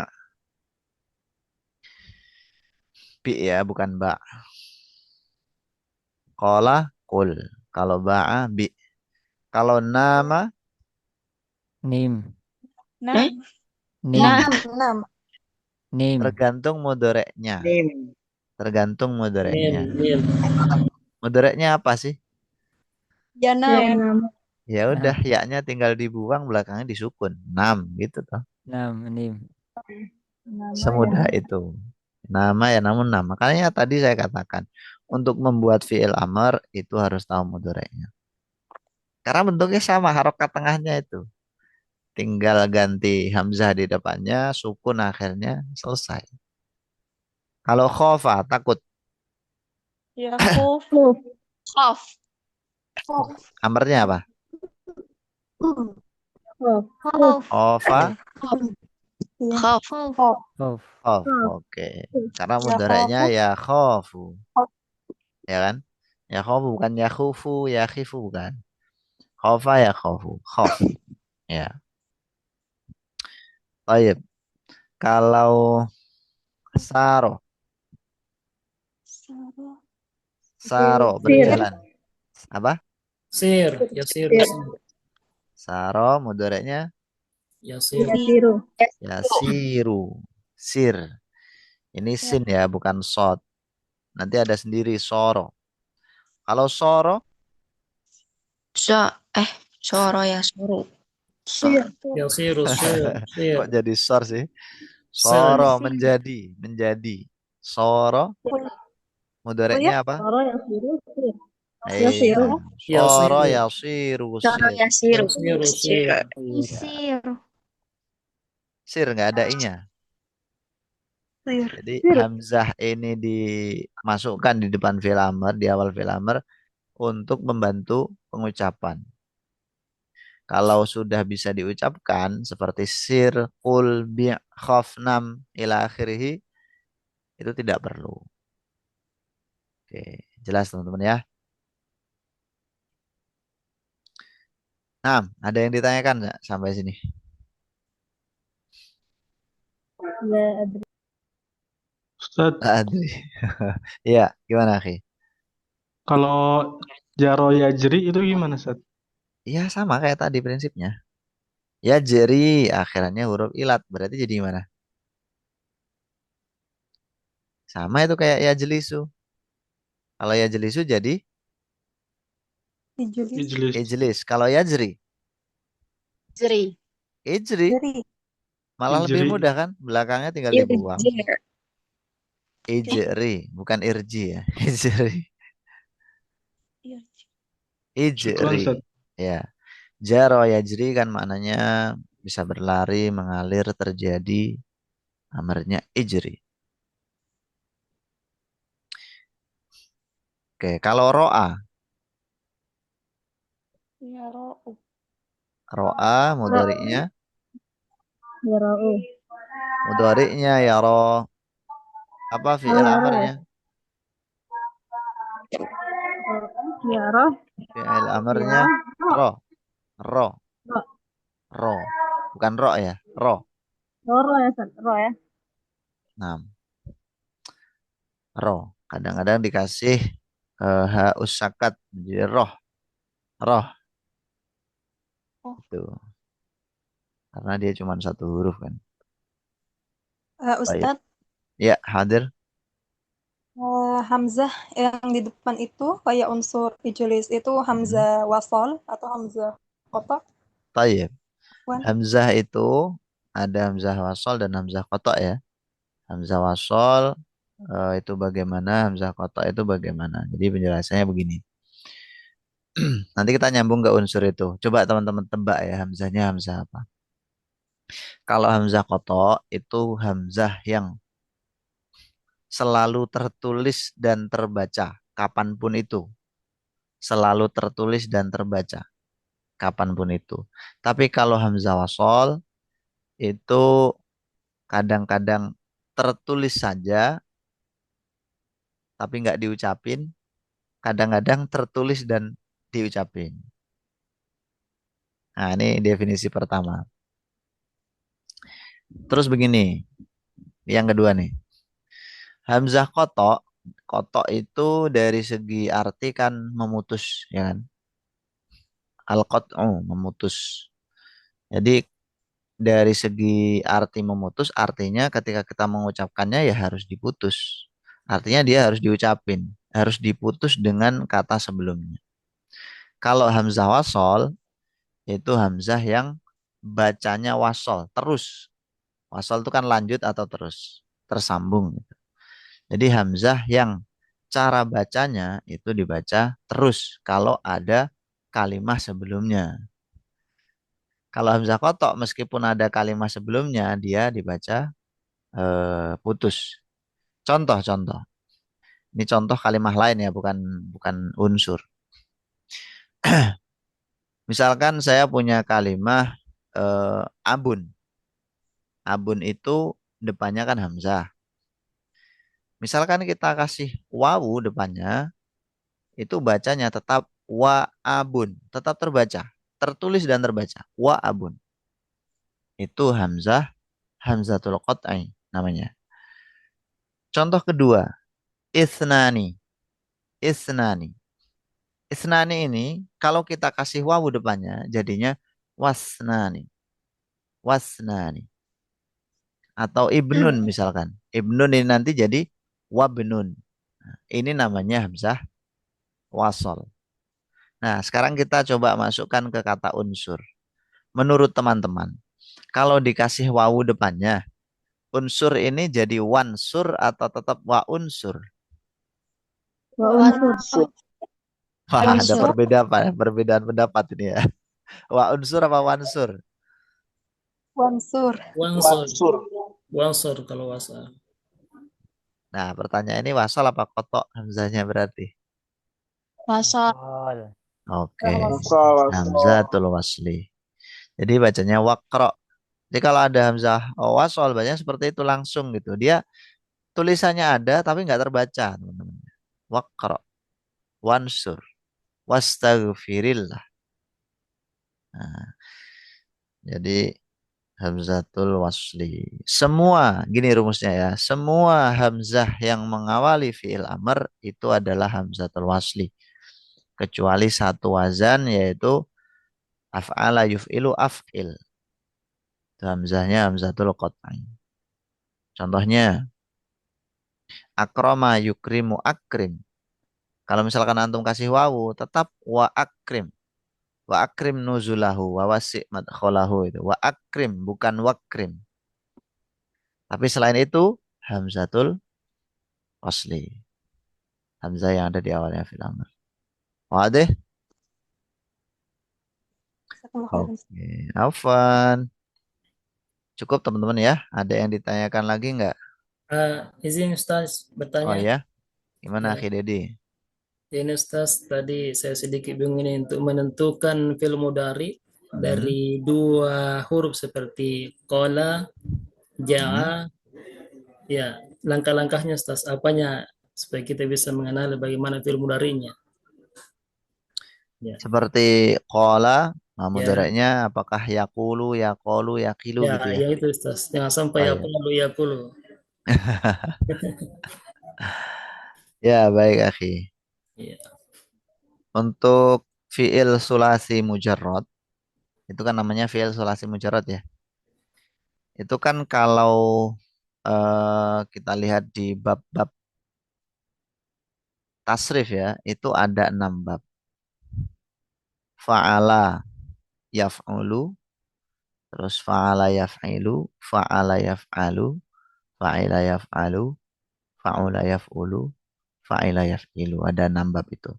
Bi ya, bukan ba. Qala, kul. Kalau ba'a, bi. Kalau nama, Nim. Nam. Nim. Nam. Nim. tergantung mudoreknya. Mim. Tergantung mim, mudoreknya. mim, Mudoreknya apa sih? Janam. Ya udah, yaknya tinggal dibuang, belakangnya disukun. Nam gitu toh. Nam. Nim. Semudah itu. Nama ya namun nama. Makanya tadi saya katakan untuk membuat fi'il amr itu harus tahu mudoreknya. Karena bentuknya sama, harokat tengahnya itu. Tinggal ganti hamzah di depannya, sukun akhirnya, selesai. Kalau khofa, takut. Yakhufu. Khaf. Amrnya apa? Khofa, Khaf. Khof. khof. Oke. Karena mudareknya ya khofu. Ya kan? Ya khofu bukan ya khufu, ya khifu bukan. Khofa ya khofu. Khof. Ya. Baik. Kalau saro, saro berjalan. Apa? sir, yasiru, Saro mudareknya yasiru, yasiru. Sir. Ini sin ya, bukan sod. Nanti ada sendiri soro. Kalau soro, Soro ya suruh. yasiru, sir, kok jadi sor sih? sir, Soro menjadi. Soro mudareknya apa? Iya. Soro yasiru sir. yasiru, sir, Isir. Sir nggak ada inya. Jadi hamzah ini dimasukkan di depan fi'il amr, di awal fi'il amr untuk membantu pengucapan. Kalau sudah bisa diucapkan seperti sir, kul, bi', khaf, nam, ila akhirih, itu tidak perlu. Oke, jelas teman-teman ya. Nah, ada yang ditanyakan nggak sampai sini? Ustaz, Adri. Iya, gimana, Ki? kalau jaro yajri itu gimana, Ustaz? Iya, sama kayak tadi prinsipnya. Ya, jeri akhirannya huruf ilat. Berarti jadi gimana? Sama itu kayak ya jelisu. Kalau ya jelisu jadi Ijlis. ijlis. Kalau ya jeri, Jeri. ijri. Malah lebih Ijri. mudah kan? Belakangnya tinggal dibuang. Ijri, bukan irji ya. Ijri. Syukran, Ijri. Ustaz. Ya. Jaro yajri kan maknanya bisa berlari, mengalir, terjadi. Amarnya ijri. Oke, kalau ro'a. Ya ro'u. Ro'a mudhari'nya Yara'u. Mudhari'nya yara. Apa Oh, fi'il yara ya. amarnya? Yara. Fi'il amarnya Yara. ro. Ro. Ro. Ro. Bukan ro ya. Ro. Ro ya, Ustaz. Ro ya. Nah, ro. Kadang-kadang dikasih haus sakat jadi roh. Roh. Oh. Itu. Karena dia cuma satu huruf kan. Baik. Ustadz, Ya, hadir. Hamzah yang di depan itu kayak unsur ijolis itu Hamzah wasol atau Hamzah kotak. Tayyib. Wan. Hamzah itu ada Hamzah wasol dan Hamzah kotok ya. Hamzah wasol itu bagaimana, Hamzah kotok itu bagaimana. Jadi penjelasannya begini. Nanti kita nyambung ke unsur itu. Coba teman-teman tebak ya Hamzahnya Hamzah apa. Kalau Hamzah kotok itu Hamzah yang selalu tertulis dan terbaca kapanpun itu. Selalu tertulis dan terbaca kapanpun itu. Tapi kalau Hamzah wasol itu kadang-kadang tertulis saja tapi nggak diucapin. Kadang-kadang tertulis dan diucapin. Nah, ini definisi pertama. Terus begini, yang kedua nih. Hamzah kotok, kotok itu dari segi arti kan memutus, ya kan? Al-qat'u, memutus. Jadi dari segi arti memutus, artinya ketika kita mengucapkannya ya harus diputus. Artinya dia harus diucapin, harus diputus dengan kata sebelumnya. Kalau Hamzah wasol, itu Hamzah yang bacanya wasol, terus. Wasol itu kan lanjut atau terus, tersambung. Jadi Hamzah yang cara bacanya itu dibaca terus kalau ada kalimat sebelumnya. Kalau Hamzah kotok meskipun ada kalimat sebelumnya dia dibaca putus. Contoh-contoh. Ini contoh kalimat lain ya, bukan unsur. Misalkan saya punya kalimat abun. Abun itu depannya kan Hamzah. Misalkan kita kasih wawu depannya, itu bacanya tetap wa abun, tetap terbaca, tertulis dan terbaca. Wa abun. Itu Hamzah, Hamzatul Qat'i namanya. Contoh kedua, isnani. Isnani. Isnani ini kalau kita kasih wawu depannya jadinya wasnani. Wasnani. Atau ibnun misalkan. Ibnun ini nanti jadi wabnun. Ini namanya Hamzah wasol. Nah, sekarang kita coba masukkan ke kata unsur. Menurut teman-teman, kalau dikasih wawu depannya, unsur ini jadi wansur atau tetap wa unsur? Wa unsur. Wah, ada Wansur. perbedaan pendapat ini ya. Wa unsur apa wansur? Wansur. Wansur. Wansur kalau wasal. Nah, pertanyaan ini wasal apa kotok hamzahnya berarti? Wasal. Oke. Wasal. Hamzatul wasli. Jadi bacanya wakro. Jadi kalau ada hamzah wasal bacanya seperti itu langsung gitu. Dia tulisannya ada tapi nggak terbaca, teman-teman. Wakro. Wansur. Wastaghfirillah. Nah, jadi hamzatul wasli. Semua, gini rumusnya ya. Semua hamzah yang mengawali fi'il amr itu adalah hamzatul wasli. Kecuali satu wazan yaitu af'ala yuf'ilu af'il. Itu hamzahnya hamzatul qat'i. Contohnya akrama yukrimu akrim. Kalau misalkan antum kasih wawu tetap wa akrim. Wa akrim nuzulahu wa wasi' madkhalahu itu. Wa akrim bukan wakrim. Tapi selain itu hamzatul wasli. Hamzah yang ada di awalnya fil amr. Wadah? Oke, Afwan. Cukup teman-teman ya. Ada yang ditanyakan lagi nggak? Izin Ustaz bertanya. Oh ya, gimana Ya. Akhi Dedi? Ini Ustaz tadi saya sedikit bingung ini untuk menentukan fi'il mudhari dari dua huruf seperti qala Jaa, ya langkah-langkahnya Ustaz, apanya supaya kita bisa mengenali bagaimana fi'il mudhari'nya. Ya, Seperti qala, nah ya, mudhari'nya apakah yaqulu, yaqulu, yaqilu ya, gitu ya? ya itu Ustaz. Jangan sampai Oh ya. yaqulu yaqulu. Ya, baik akhi. Ya, Untuk fi'il sulasi mujarrad, itu kan namanya fi'il sulasi mujarrad ya. Itu kan kalau kita lihat di bab-bab tasrif ya, itu ada 6 bab. Fa'ala yaf'ulu, terus fa'ala yaf'ilu, fa'ala yaf'alu, fa'ila yaf'alu, fa'ula yaf'ulu, fa'ila yaf'ilu. Ada 6 bab itu.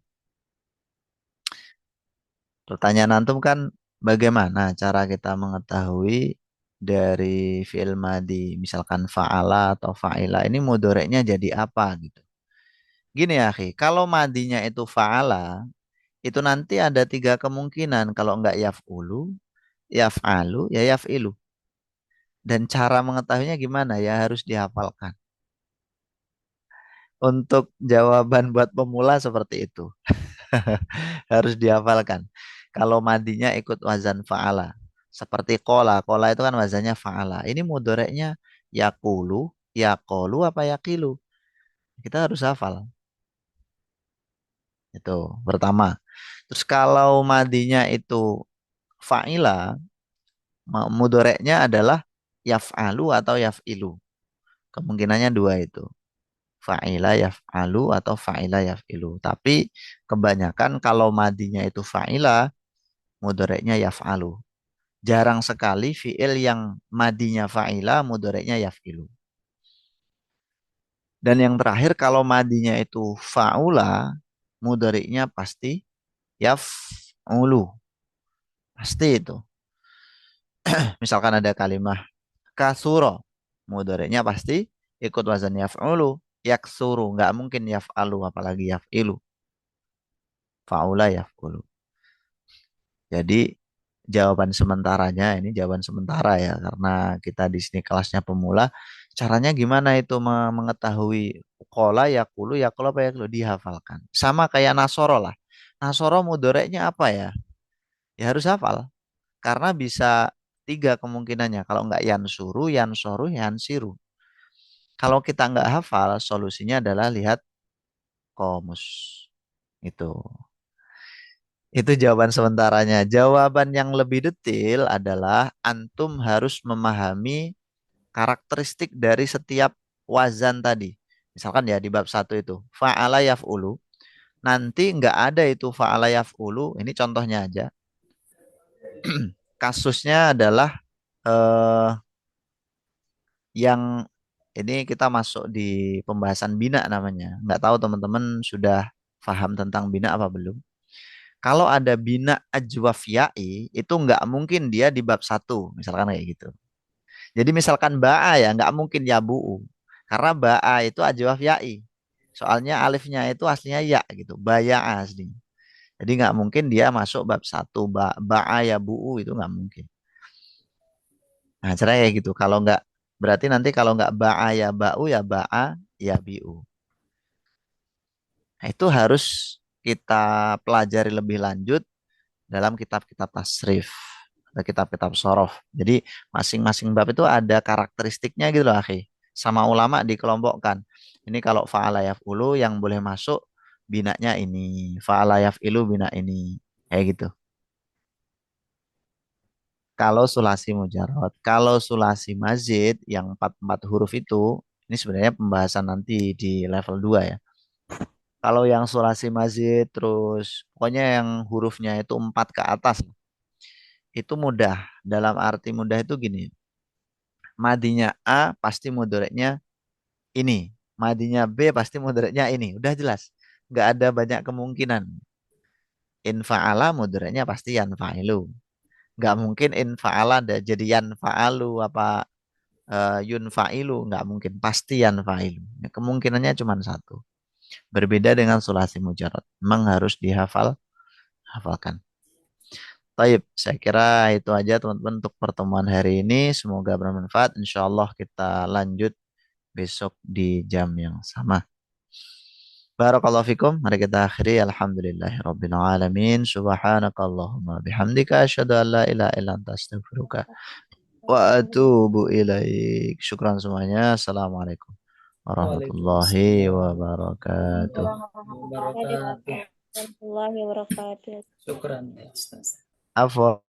Pertanyaan antum kan bagaimana cara kita mengetahui dari fi'il madi misalkan fa'ala atau fa'ila ini mudhoreknya jadi apa gitu. Gini ya, akhi, kalau madinya itu fa'ala, itu nanti ada 3 kemungkinan. Kalau enggak yaf'ulu, yaf'alu, ya yaf'ilu. Dan cara mengetahuinya gimana? Ya harus dihafalkan. Untuk jawaban buat pemula seperti itu. Harus dihafalkan. Kalau madinya ikut wazan fa'ala. Seperti kola. Kola itu kan wazannya fa'ala. Ini mudoreknya yakulu, yakolu apa yakilu. Kita harus hafal. Itu pertama. Terus kalau madinya itu fa'ila, mudoreknya adalah yaf'alu atau yaf'ilu. Kemungkinannya dua itu. Fa'ila yaf'alu atau fa'ila yaf'ilu. Tapi kebanyakan kalau madinya itu fa'ila, mudoreknya yaf'alu. Jarang sekali fi'il yang madinya fa'ila, mudoreknya yaf'ilu. Dan yang terakhir kalau madinya itu fa'ula, mudoreknya pasti yaf'ulu. Pasti itu. Misalkan ada kalimah kasuro, mudoreknya pasti ikut wazan yaf'ulu. Yaksuru, nggak mungkin yaf'alu apalagi yaf'ilu. Fa'ula yaf'ulu. Jadi jawaban sementaranya ini jawaban sementara ya karena kita di sini kelasnya pemula. Caranya gimana itu mengetahui kola yakulu yakulu apa yakulu dihafalkan. Sama kayak nasoro lah. Nasoro mudoreknya apa ya? Ya harus hafal karena bisa 3 kemungkinannya. Kalau nggak yansuru, yansoru, yansiru. Kalau kita nggak hafal, solusinya adalah lihat komus. Itu. Itu jawaban sementaranya. Jawaban yang lebih detail adalah antum harus memahami karakteristik dari setiap wazan tadi. Misalkan ya di bab 1 itu. Fa'ala yaf'ulu. Nanti nggak ada itu fa'ala yaf'ulu. Ini contohnya aja. Kasusnya adalah eh, yang ini kita masuk di pembahasan bina namanya. Nggak tahu teman-teman sudah paham tentang bina apa belum? Kalau ada bina ajwaf ya'i, itu nggak mungkin dia di bab 1, misalkan kayak gitu. Jadi misalkan ba'a ya, nggak mungkin ya bu'u. Karena ba'a itu ajwaf ya'i. Soalnya alifnya itu aslinya ya gitu, baya'a aslinya. Jadi nggak mungkin dia masuk bab 1, ba'a ya bu'u itu nggak mungkin. Nah, cara kayak gitu. Kalau nggak, berarti nanti kalau nggak ba'a ya ba'u ya ba'a ya bi'u. Nah, itu harus kita pelajari lebih lanjut dalam kitab-kitab tasrif atau kitab-kitab sorof. Jadi masing-masing bab itu ada karakteristiknya gitu loh, akhi. Sama ulama dikelompokkan. Ini kalau fa'ala yaf'ulu yang boleh masuk binanya ini, fa'ala yaf'ilu bina ini. Kayak gitu. Kalau sulasi mujarrad, kalau sulasi mazid yang empat huruf itu, ini sebenarnya pembahasan nanti di level 2 ya. Kalau yang sulasi mazid terus pokoknya yang hurufnya itu 4 ke atas itu mudah. Dalam arti mudah itu gini. Madinya A pasti mudoreknya ini. Madinya B pasti mudoreknya ini. Udah jelas. Nggak ada banyak kemungkinan. Infa'ala mudoreknya pasti yanfa'ilu. Nggak mungkin infa'ala jadi yanfa'alu apa yunfa'ilu. Nggak mungkin. Pasti yanfa'ilu. Kemungkinannya cuma satu. Berbeda dengan sulasi mujarrad. Memang harus hafalkan. Taib, saya kira itu aja teman-teman untuk pertemuan hari ini. Semoga bermanfaat. Insya Allah kita lanjut besok di jam yang sama. Barakallahu fikum. Mari kita akhiri. Alhamdulillahirabbil alamin. Subhanakallahumma bihamdika asyhadu an la ilaha illa anta astaghfiruka wa atubu ilaik. Syukran semuanya. Assalamualaikum warahmatullahi Waalaikumsalam wabarakatuh. warahmatullahi wabarakatuh. Warahmatullahi wabarakatuh. Syukran ya Ustaz. Afwan.